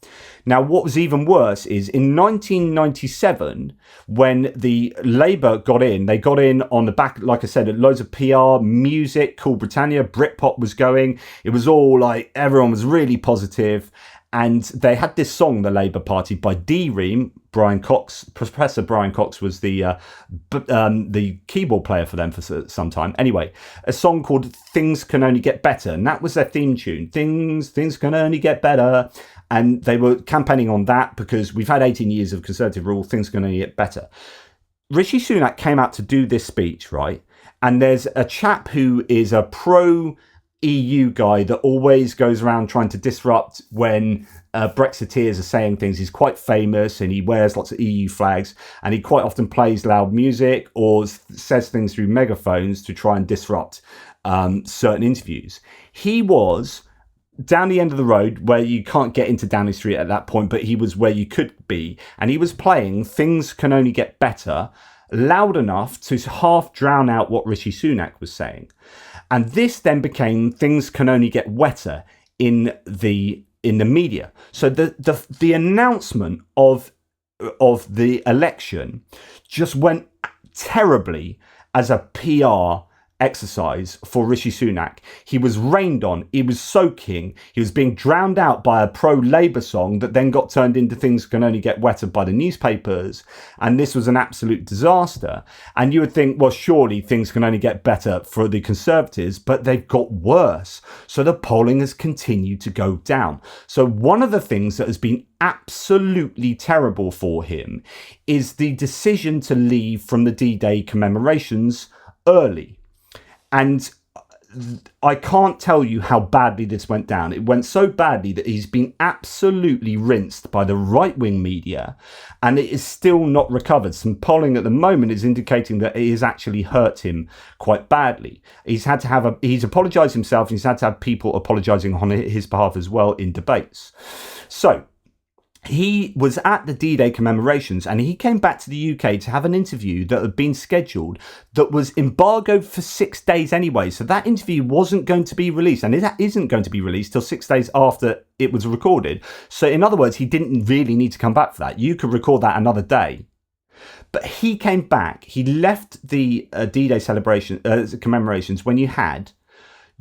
Now, what was even worse is in 1997, when the Labour got in, they got in on the back, like I said, loads of PR, music, Cool Britannia, Britpop was going. It was all like, everyone was really positive. And they had this song, the Labour Party, by D-Ream. Brian Cox, Professor Brian Cox was the keyboard player for them for some time. Anyway, a song called Things Can Only Get Better. And that was their theme tune. Things can only get better. And they were campaigning on that because we've had 18 years of Conservative rule. Things can only get better. Rishi Sunak came out to do this speech, right? And there's a chap who is a pro-EU guy that always goes around trying to disrupt when Brexiteers are saying things. He's quite famous and he wears lots of EU flags and he quite often plays loud music or says things through megaphones to try and disrupt certain interviews. He was down the end of the road where you can't get into Downing Street at that point, but he was where you could be. And he was playing Things Can Only Get Better loud enough to half drown out what Rishi Sunak was saying. And this then became Things Can Only Get Wetter in the media. So the announcement of the election just went terribly as a PR exercise for Rishi Sunak. He was rained on. He was soaking. He was being drowned out by a pro-Labour song that then got turned into Things Can Only Get Wetter by the newspapers. And this was an absolute disaster. And you would think, well, surely things can only get better for the Conservatives, but they've got worse. So the polling has continued to go down. So one of the things that has been absolutely terrible for him is the decision to leave from the D-Day commemorations early. And I can't tell you how badly this went down. It went so badly that he's been absolutely rinsed by the right-wing media and it is still not recovered. Some polling at the moment is indicating that it has actually hurt him quite badly. He's apologised himself and he's had to have people apologising on his behalf as well in debates. So he was at the D-Day commemorations, and he came back to the UK to have an interview that had been scheduled that was embargoed for 6 days anyway. So that interview wasn't going to be released, and it isn't going to be released till 6 days after it was recorded. So in other words, he didn't really need to come back for that. You could record that another day. But he came back. He left the D-Day celebration commemorations when you had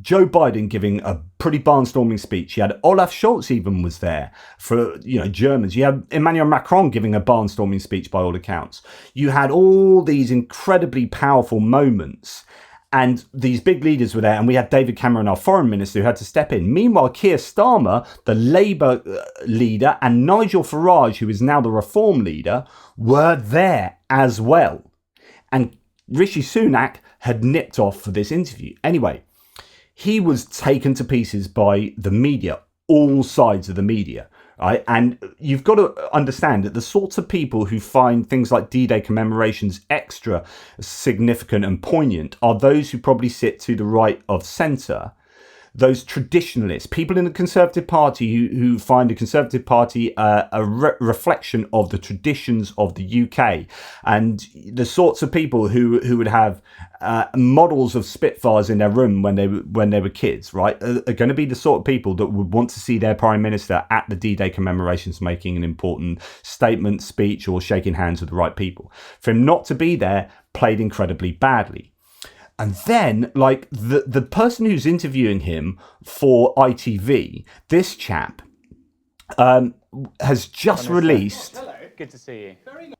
Joe Biden giving a pretty barnstorming speech. You had Olaf Scholz even was there for, Germans. You had Emmanuel Macron giving a barnstorming speech by all accounts. You had all these incredibly powerful moments, and these big leaders were there, and we had David Cameron, our foreign minister, who had to step in. Meanwhile, Keir Starmer, the Labour leader, and Nigel Farage, who is now the Reform leader, were there as well. And Rishi Sunak had nipped off for this interview. Anyway, he was taken to pieces by the media, all sides of the media, right? And you've got to understand that the sorts of people who find things like D-Day commemorations extra significant and poignant are those who probably sit to the right of centre. Those traditionalists, people in the Conservative Party who find the Conservative Party a reflection of the traditions of the UK, and the sorts of people who would have models of Spitfires in their room when they were kids, right, are going to be the sort of people that would want to see their Prime Minister at the D-Day commemorations making an important statement, speech, or shaking hands with the right people. For him not to be there played incredibly badly. And then, like, the person who's interviewing him for ITV, this chap, has just released... Hello, good to see you. Very nice.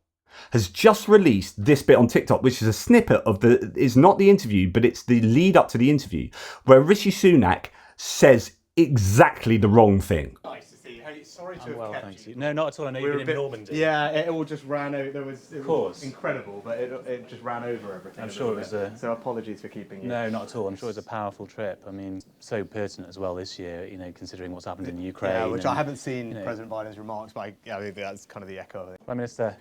Has just released this bit on TikTok, which is a snippet of it's not the interview, but it's the lead up to the interview, where Rishi Sunak says exactly the wrong thing. Nice to see you. Hey, sorry to have kept thank you. No, not at all. I know you've been in Normandy. Yeah, it all just ran over. It was incredible, but it just ran over everything. I'm sure it was so apologies for keeping you. No, not at all. I'm sure it was a powerful trip. I mean, so pertinent as well this year, considering what's happened in Ukraine. Yeah, which I haven't seen President Biden's remarks, but I think that's kind of the echo of it. Prime Minister.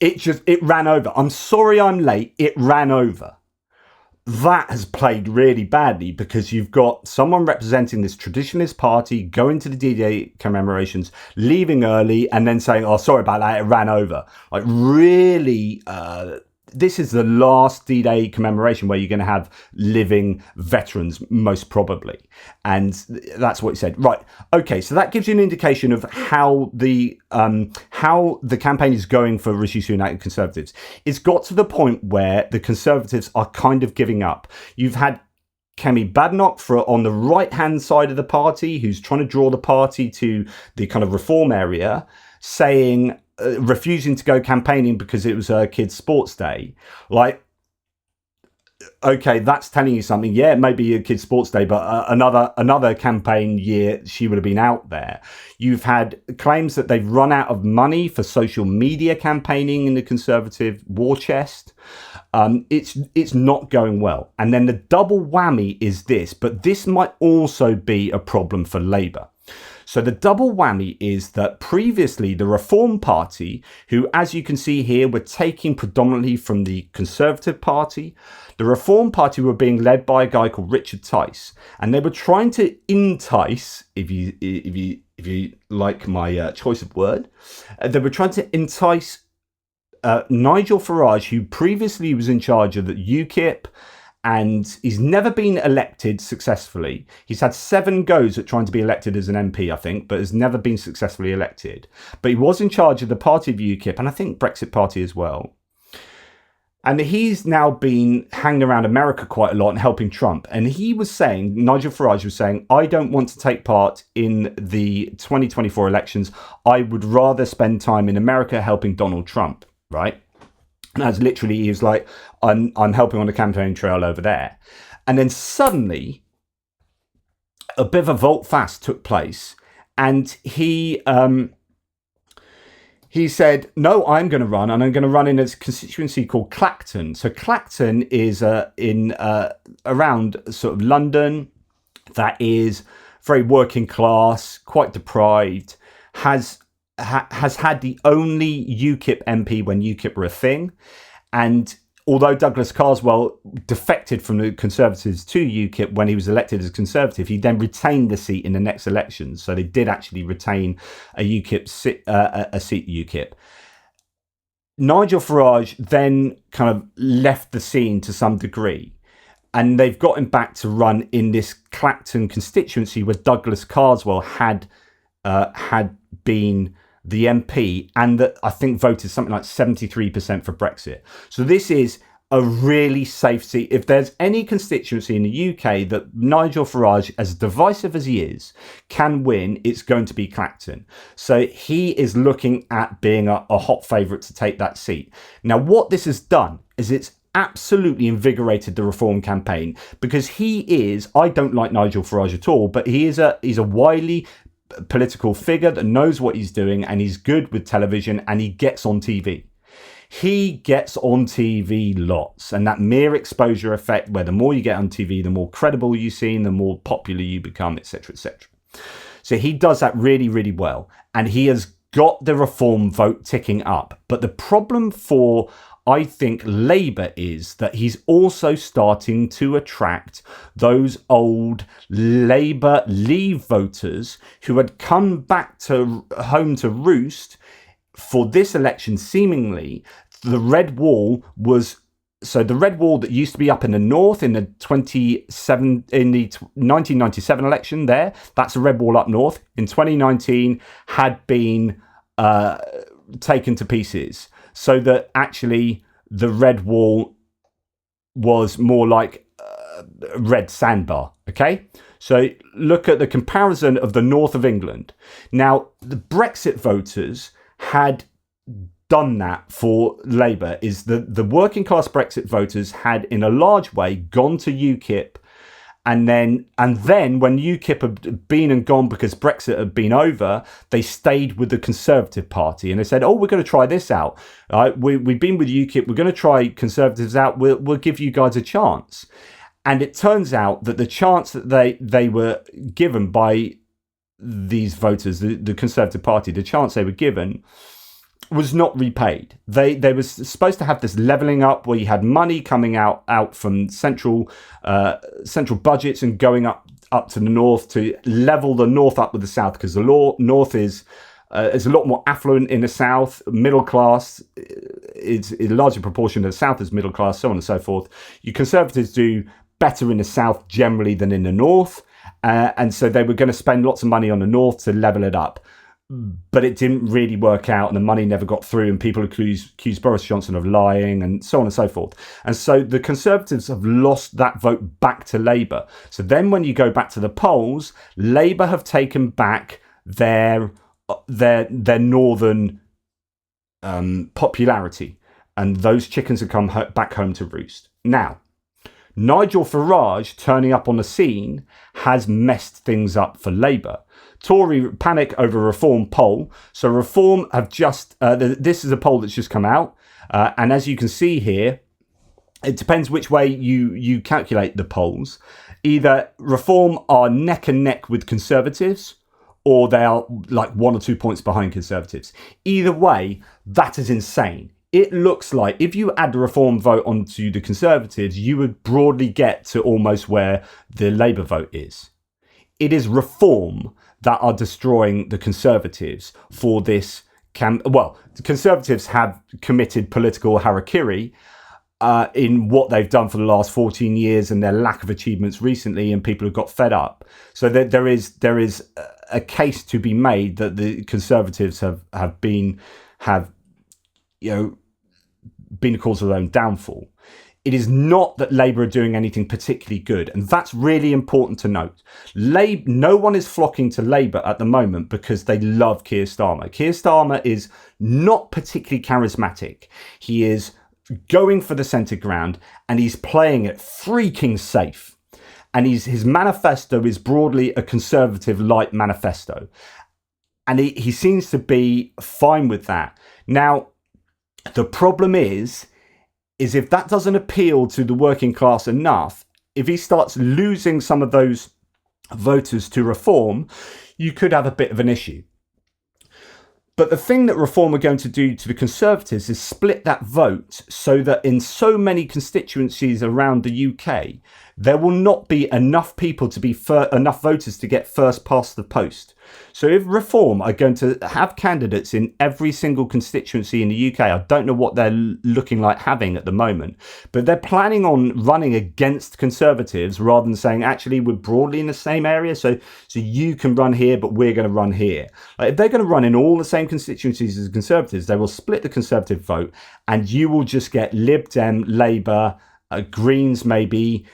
It ran over. I'm sorry I'm late. It ran over. That has played really badly because you've got someone representing this traditionalist party going to the D-Day commemorations, leaving early, and then saying, "Oh, sorry about that, it ran over." Like, really, this is the last D-Day commemoration where you're going to have living veterans, most probably. And that's what he said. Right. Okay. So that gives you an indication of how the campaign is going for Rishi Sunak and Conservatives. It's got to the point where the Conservatives are kind of giving up. You've had Kemi Badenoch on the right-hand side of the party, who's trying to draw the party to the kind of reform area, saying, refusing to go campaigning because it was her kid's sports day. Like, okay, that's telling you something. Yeah, it may be a kid's sports day, but another campaign year she would have been out there. You've had claims that they've run out of money for social media campaigning in the Conservative war chest. It's not going well. And then the double whammy is this, but this might also be a problem for Labour. So the double whammy is that previously the Reform Party, who, as you can see here, were taking predominantly from the Conservative Party, the Reform Party were being led by a guy called Richard Tice, and they were trying to entice, if you like my choice of word, they were trying to entice Nigel Farage, who previously was in charge of the UKIP, and he's never been elected successfully. He's had 7 goes at trying to be elected as an MP, I think, but has never been successfully elected. But he was in charge of the party of UKIP, and I think Brexit Party as well. And he's now been hanging around America quite a lot and helping Trump. And he was saying, Nigel Farage was saying, I don't want to take part in the 2024 elections. I would rather spend time in America helping Donald Trump, right? And as literally, he was like, I'm helping on the campaign trail over there. And then suddenly, a bit of a volte-face took place. And he said, no, I'm going to run. And I'm going to run in a constituency called Clacton. So Clacton is in around sort of London. That is very working class, quite deprived, has had the only UKIP MP when UKIP were a thing. And although Douglas Carswell defected from the Conservatives to UKIP when he was elected as Conservative, he then retained the seat in the next election. So they did actually retain a UKIP seat UKIP. Nigel Farage then kind of left the scene to some degree, and they've got him back to run in this Clacton constituency where Douglas Carswell had been the MP, and that I think voted something like 73% for Brexit. So this is a really safe seat. If there's any constituency in the UK that Nigel Farage, as divisive as he is, can win, it's going to be Clacton. So he is looking at being a hot favourite to take that seat. Now, what this has done is it's absolutely invigorated the reform campaign, because he is, I don't like Nigel Farage at all, but he's a wily political figure that knows what he's doing, and he's good with television, and he gets on TV. He gets on TV lots, and that mere exposure effect, where the more you get on TV, the more credible you seem, the more popular you become, etc., etc. So he does that really, really well, and he has got the reform vote ticking up. But the problem for, I think, Labour is that he's also starting to attract those old Labour Leave voters who had come back to home to roost for this election. Seemingly, the red wall was, so the red wall that used to be up in the north in the 1997 election there, that's a red wall up north, in 2019 had been taken to pieces. So that actually the red wall was more like a red sandbar, okay? So look at the comparison of the north of England. Now, the Brexit voters had done that for Labour, is the working class Brexit voters had in a large way gone to UKIP, and then when UKIP had been and gone because Brexit had been over, they stayed with the Conservative Party, and they said, "Oh, we're going to try this out. We've been with UKIP. We're going to try Conservatives out. We'll give you guys a chance." And it turns out that the chance that they were given by these voters, the Conservative Party, the chance they were given was not repaid. They were supposed to have this levelling up where you had money coming out from central budgets and going up to the north to level the north up with the south, because the north is a lot more affluent in the south. Middle class is a larger proportion of the south is middle class, so on and so forth. You Conservatives do better in the south generally than in the north, and so they were going to spend lots of money on the north to level it up. But it didn't really work out, and the money never got through, and people accused Boris Johnson of lying, and so on and so forth. And so the Conservatives have lost that vote back to Labour. So then when you go back to the polls, Labour have taken back their northern popularity, and those chickens have come back home to roost. Now, Nigel Farage turning up on the scene has messed things up for Labour. Tory panic over Reform poll. So Reform have just, this is a poll that's just come out. And as you can see here, it depends which way you calculate the polls. Either Reform are neck and neck with Conservatives, or they are like 1 or 2 points behind Conservatives. Either way, that is insane. It looks like if you add the Reform vote onto the Conservatives, you would broadly get to almost where the Labour vote is. It is Reform that are destroying the Conservatives for this well, the Conservatives have committed political harakiri in what they've done for the last 14 years and their lack of achievements recently, and people have got fed up. So there is a case to be made that the Conservatives have been the cause of their own downfall. It is not that Labour are doing anything particularly good, and that's really important to note. No one is flocking to Labour at the moment because they love Keir Starmer. Keir Starmer is not particularly charismatic. He is going for the centre ground, and he's playing it freaking safe. And his manifesto is broadly a Conservative light manifesto. And he seems to be fine with that. Now, the problem is if that doesn't appeal to the working class enough, if he starts losing some of those voters to Reform, you could have a bit of an issue. But the thing that Reform are going to do to the Conservatives is split that vote so that in so many constituencies around the UK, there will not be enough people to be enough voters to get first past the post. So if Reform are going to have candidates in every single constituency in the UK, I don't know what they're looking like having at the moment, but they're planning on running against Conservatives rather than saying, actually, we're broadly in the same area. So you can run here, but we're going to run here. Like, if they're going to run in all the same constituencies as Conservatives, they will split the Conservative vote and you will just get Lib Dem, Labour, Greens maybe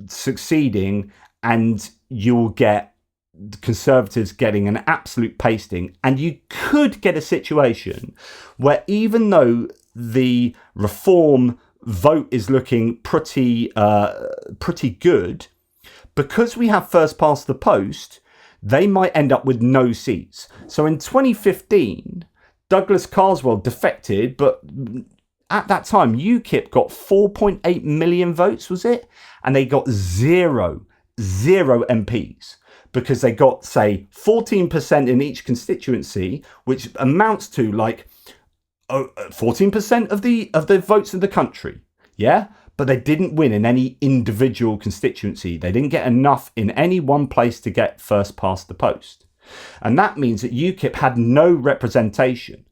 succeeding, and you'll get Conservatives getting an absolute pasting. And you could get a situation where even though the Reform vote is looking pretty good, because we have first past the post, they might end up with no seats. So in 2015, Douglas Carswell defected, but at that time, UKIP got 4.8 million votes, was it? And they got zero MPs because they got, say, 14% in each constituency, which amounts to like 14% of the votes in the country. Yeah, but they didn't win in any individual constituency. They didn't get enough in any one place to get first past the post. And that means that UKIP had no representation.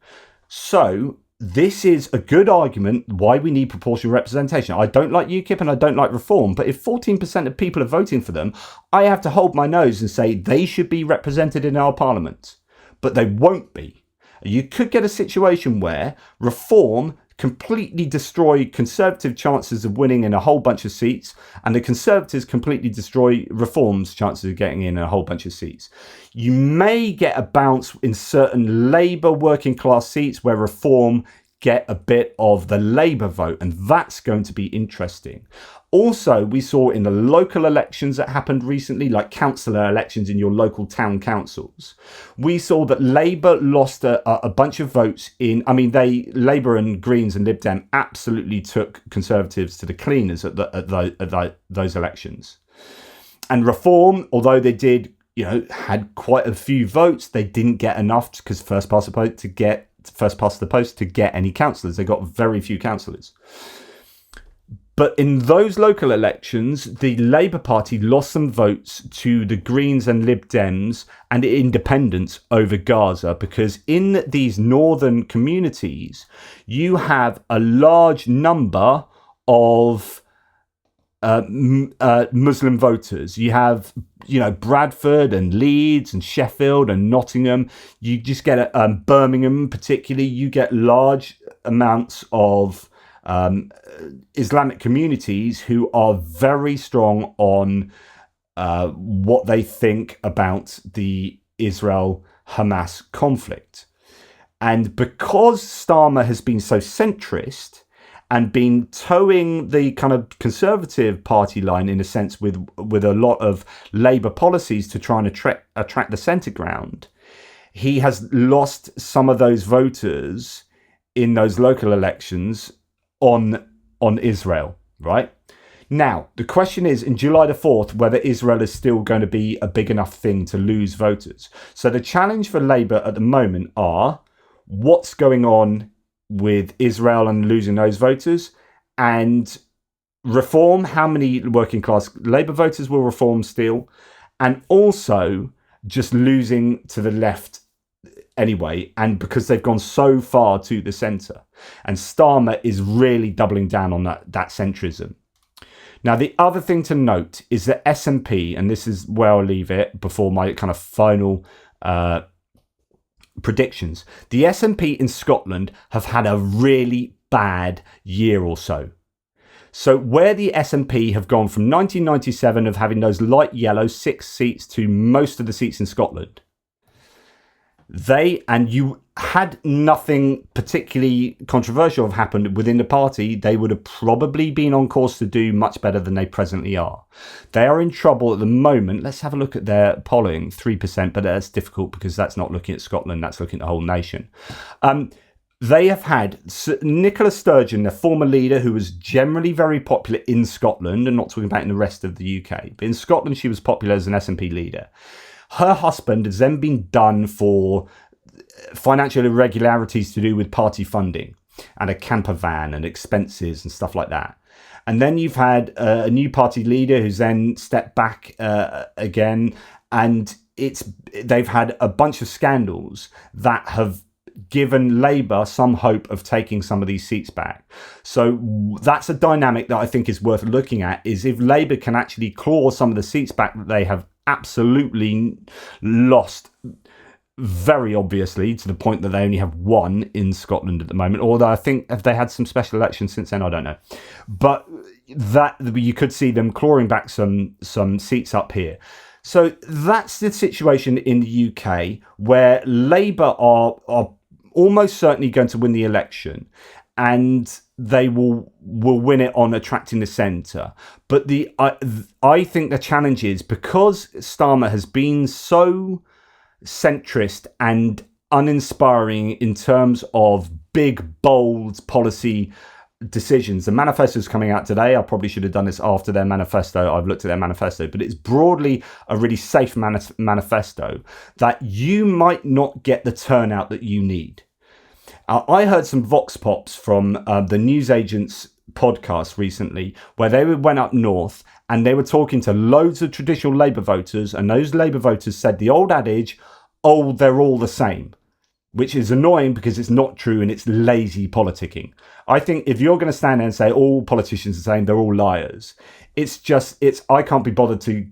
So this is a good argument why we need proportional representation. I don't like UKIP and I don't like Reform, but if 14% of people are voting for them, I have to hold my nose and say they should be represented in our parliament, but they won't be. You could get a situation where Reform completely destroy Conservative chances of winning in a whole bunch of seats, and the Conservatives completely destroy Reform's chances of getting in a whole bunch of seats. You may get a bounce in certain Labour working class seats where Reform get a bit of the Labour vote, and that's going to be interesting. Also, we saw in the local elections that happened recently, like councillor elections in your local town councils, we saw that Labour lost a bunch of votes in, Labour and Greens and Lib Dem absolutely took Conservatives to the cleaners at those elections. And Reform, although they did, had quite a few votes, they didn't get enough because first past the post to get any councillors. They got very few councillors. But in those local elections, the Labour Party lost some votes to the Greens and Lib Dems and independents over Gaza, because in these northern communities, you have a large number of Muslim voters. You have, Bradford and Leeds and Sheffield and Nottingham. You just get Birmingham, particularly. You get large amounts of Islamic communities who are very strong on what they think about the Israel-Hamas conflict. And because Starmer has been so centrist and been towing the kind of Conservative Party line, in a sense, with a lot of Labour policies to try and attract the centre ground, he has lost some of those voters in those local elections on Israel, right? Now, the question is, in July the 4th, whether Israel is still going to be a big enough thing to lose voters. So the challenge for Labour at the moment are what's going on with Israel and losing those voters, and Reform, how many working class Labour voters will Reform steal, and also just losing to the left anyway, and because they've gone so far to the centre. And Starmer is really doubling down on that centrism. Now, the other thing to note is that SNP, and this is where I'll leave it before my kind of final predictions. The SNP in Scotland have had a really bad year or so. So where the SNP have gone from 1997 of having those light yellow 6 seats to most of the seats in Scotland, you had nothing particularly controversial have happened within the party, they would have probably been on course to do much better than they presently are. They are in trouble at the moment. Let's have a look at their polling, 3%, but that's difficult because that's not looking at Scotland, that's looking at the whole nation. They have had Nicola Sturgeon, their former leader, who was generally very popular in Scotland, and not talking about in the rest of the UK, but in Scotland she was popular as an SNP leader. Her husband has then been done for financial irregularities to do with party funding and a camper van and expenses and stuff like that. And then you've had a new party leader who's then stepped back again, and they've had a bunch of scandals that have given Labour some hope of taking some of these seats back. So that's a dynamic that I think is worth looking at, is if Labour can actually claw some of the seats back that they have absolutely lost, very obviously, to the point that they only have one in Scotland at the moment. Although I think if they had some special elections since then, I don't know. But that you could see them clawing back some seats up here. So that's the situation in the UK, where Labour are almost certainly going to win the election, and they will win it on attracting the centre. But I think the challenge is, because Starmer has been so centrist and uninspiring in terms of big, bold policy decisions. The manifesto's coming out today. I probably should have done this after their manifesto. I've looked at their manifesto, but it's broadly a really safe manifesto that you might not get the turnout that you need. I heard some vox pops from the Newsagents podcast recently, where they went up north and they were talking to loads of traditional Labour voters, and those Labour voters said the old adage, "Oh, they're all the same," which is annoying because it's not true and it's lazy politicking. I think if you're going to stand there and say all politicians are saying they're all liars, I can't be bothered to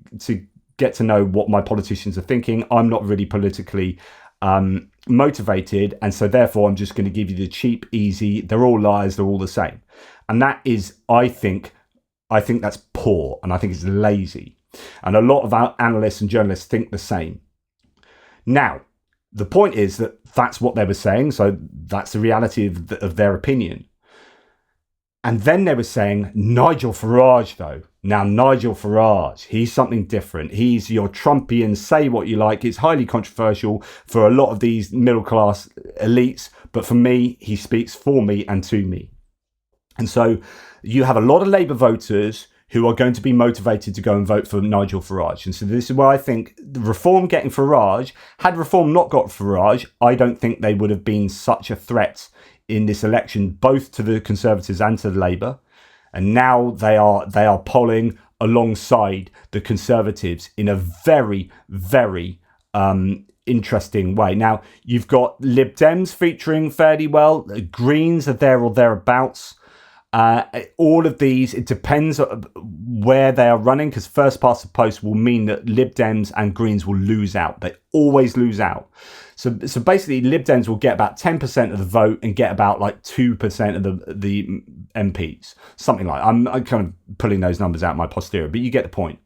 get to know what my politicians are thinking. I'm not really politically motivated, and so therefore I'm just going to give you the cheap, easy, they're all liars, they're all the same. And that is, I think that's poor, and I think it's lazy. And a lot of our analysts and journalists think the same. Now, the point is that that's what they were saying, so that's the reality of their opinion. And then they were saying, Nigel Farage, though. Now, Nigel Farage, he's something different. He's your Trumpian, say what you like. It's highly controversial for a lot of these middle-class elites, but for me, he speaks for me and to me. And so you have a lot of Labour voters who are going to be motivated to go and vote for Nigel Farage. And so this is where I think the Reform getting Farage, had Reform not got Farage, I don't think they would have been such a threat in this election, both to the Conservatives and to Labour. And now they are polling alongside the Conservatives in a very, very interesting way. Now, you've got Lib Dems featuring fairly well. The Greens are there or thereabouts. All of these, it depends on where they are running, because first past the post will mean that Lib Dems and Greens will lose out. They always lose out. So basically, Lib Dems will get about 10% of the vote and get about like 2% of the MPs, something like. I'm kind of pulling those numbers out my posterior, but you get the point.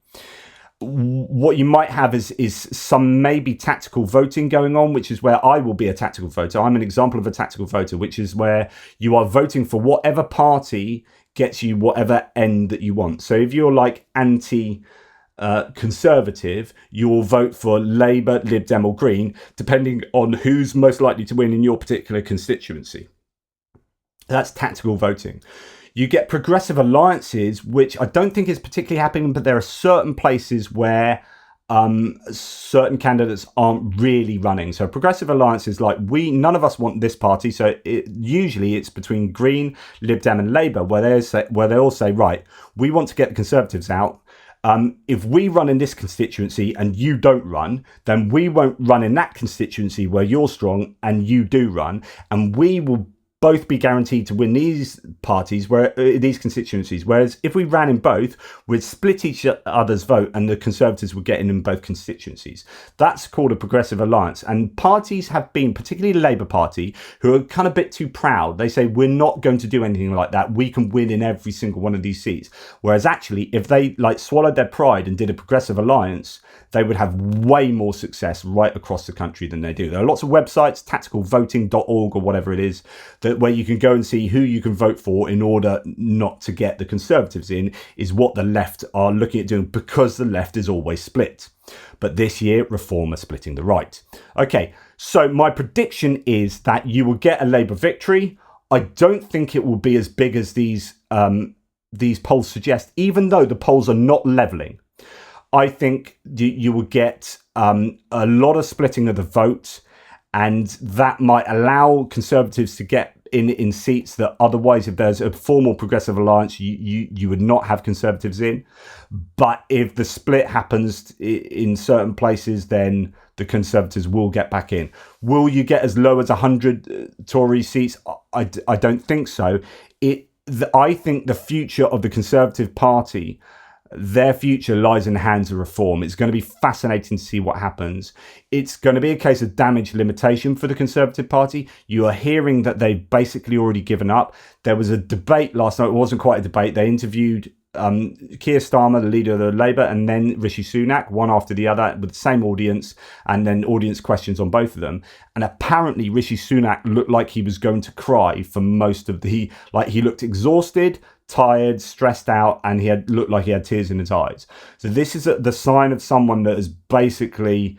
What you might have is some maybe tactical voting going on, which is where I will be a tactical voter. I'm an example of a tactical voter, which is where you are voting for whatever party gets you whatever end that you want. So if you're like anti-conservative, you will vote for Labour, Lib Dem or Green, depending on who's most likely to win in your particular constituency. That's tactical voting. You get progressive alliances, which I don't think is particularly happening, but there are certain places where certain candidates aren't really running. So progressive alliances, like none of us want this party. So usually it's between Green, Lib Dem and Labour, where they all say, right, we want to get the Conservatives out. If we run in this constituency and you don't run, then we won't run in that constituency where you're strong and you do run, and we will both be guaranteed to win these parties, these constituencies. Whereas if we ran in both, we'd split each other's vote and the Conservatives would get in both constituencies. That's called a progressive alliance. And parties have been, particularly the Labour Party, who are kind of a bit too proud. They say, we're not going to do anything like that. We can win in every single one of these seats. Whereas actually, if they swallowed their pride and did a progressive alliance, they would have way more success right across the country than they do. There are lots of websites, tacticalvoting.org or whatever it is, where you can go and see who you can vote for in order not to get the Conservatives in, is what the left are looking at doing, because the left is always split. But this year, Reform are splitting the right. Okay, so my prediction is that you will get a Labour victory. I don't think it will be as big as these polls suggest, even though the polls are not levelling. I think you will get a lot of splitting of the vote, and that might allow Conservatives to get in seats that otherwise, if there's a formal Progressive alliance, you would not have Conservatives in. But if the split happens in certain places, then the Conservatives will get back in. Will you get as low as 100 Tory seats? I don't think so. I think the future of the Conservative Party, their future lies in the hands of reform. It's going to be fascinating to see what happens. It's going to be a case of damage limitation for the Conservative Party. You are hearing that they've basically already given up. There was a debate last night. It wasn't quite a debate. They interviewed Keir Starmer, the leader of the Labour, and then Rishi Sunak, one after the other, with the same audience, and then audience questions on both of them. And apparently Rishi Sunak looked like he was going to cry for most of he looked exhausted, tired, stressed out, and looked like he had tears in his eyes. So this is the sign of someone that is basically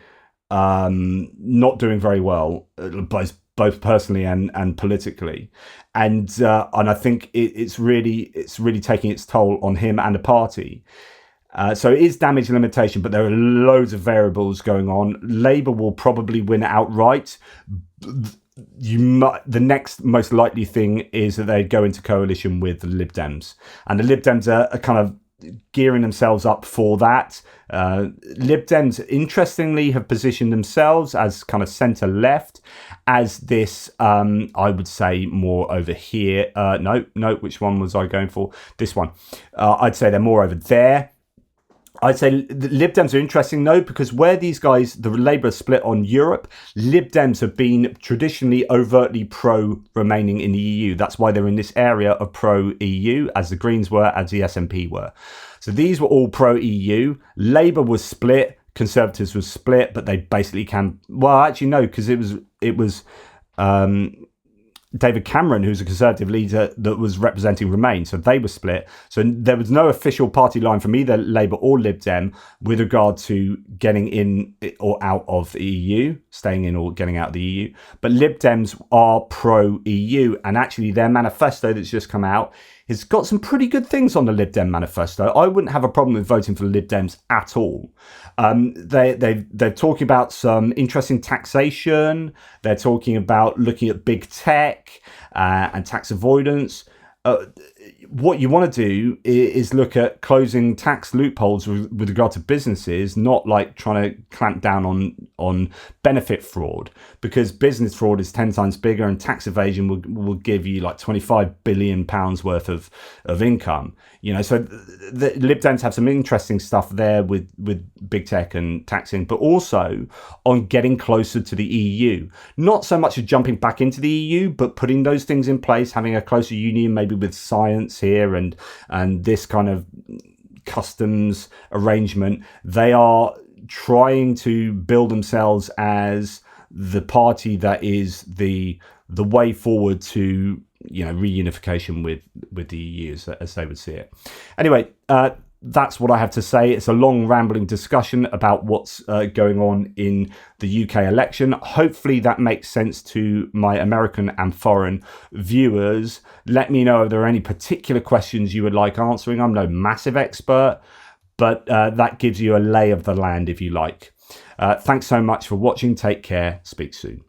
not doing very well, both personally and politically, and I think it's really taking its toll on him and the party. So it is damage limitation, but there are loads of variables going on. Labour will probably win outright. The next most likely thing is that they go into coalition with the Lib Dems, and the Lib Dems are kind of gearing themselves up for that. Lib Dems, interestingly, have positioned themselves as kind of centre left, as this, I would say, more over here. No, which one was I going for? This one. I'd say they're more over there. I'd say the Lib Dems are interesting, though, because where these guys, the Labour split on Europe, Lib Dems have been traditionally overtly pro-remaining in the EU. That's why they're in this area of pro-EU, as the Greens were, as the SNP were. So these were all pro-EU. Labour was split, Conservatives was split, but they basically actually no, because it was David Cameron, who's a Conservative leader that was representing Remain. So they were split. So there was no official party line from either Labour or Lib Dem with regard to getting in or out of the EU, staying in or getting out of the EU. But Lib Dems are pro-EU, and actually their manifesto that's just come out has got some pretty good things on the Lib Dem manifesto. I wouldn't have a problem with voting for the Lib Dems at all. They're talking about some interesting taxation. They're talking about looking at big tech and tax avoidance. What you want to do is look at closing tax loopholes with regard to businesses, not like trying to clamp down on benefit fraud, because business fraud is 10 times bigger, and tax evasion will give you like £25 billion worth of income. You know, so the Lib Dems have some interesting stuff there with big tech and taxing, but also on getting closer to the EU. Not so much as jumping back into the EU, but putting those things in place, having a closer union, maybe with science here and this kind of customs arrangement. They are trying to build themselves as the party that is the way forward to, you know, reunification with the EU, as they would see it. Anyway, that's what I have to say. It's a long, rambling discussion about what's going on in the UK election. Hopefully that makes sense to my American and foreign viewers. Let me know if there are any particular questions you would like answering. I'm no massive expert, but that gives you a lay of the land, if you like. Thanks so much for watching. Take care. Speak soon.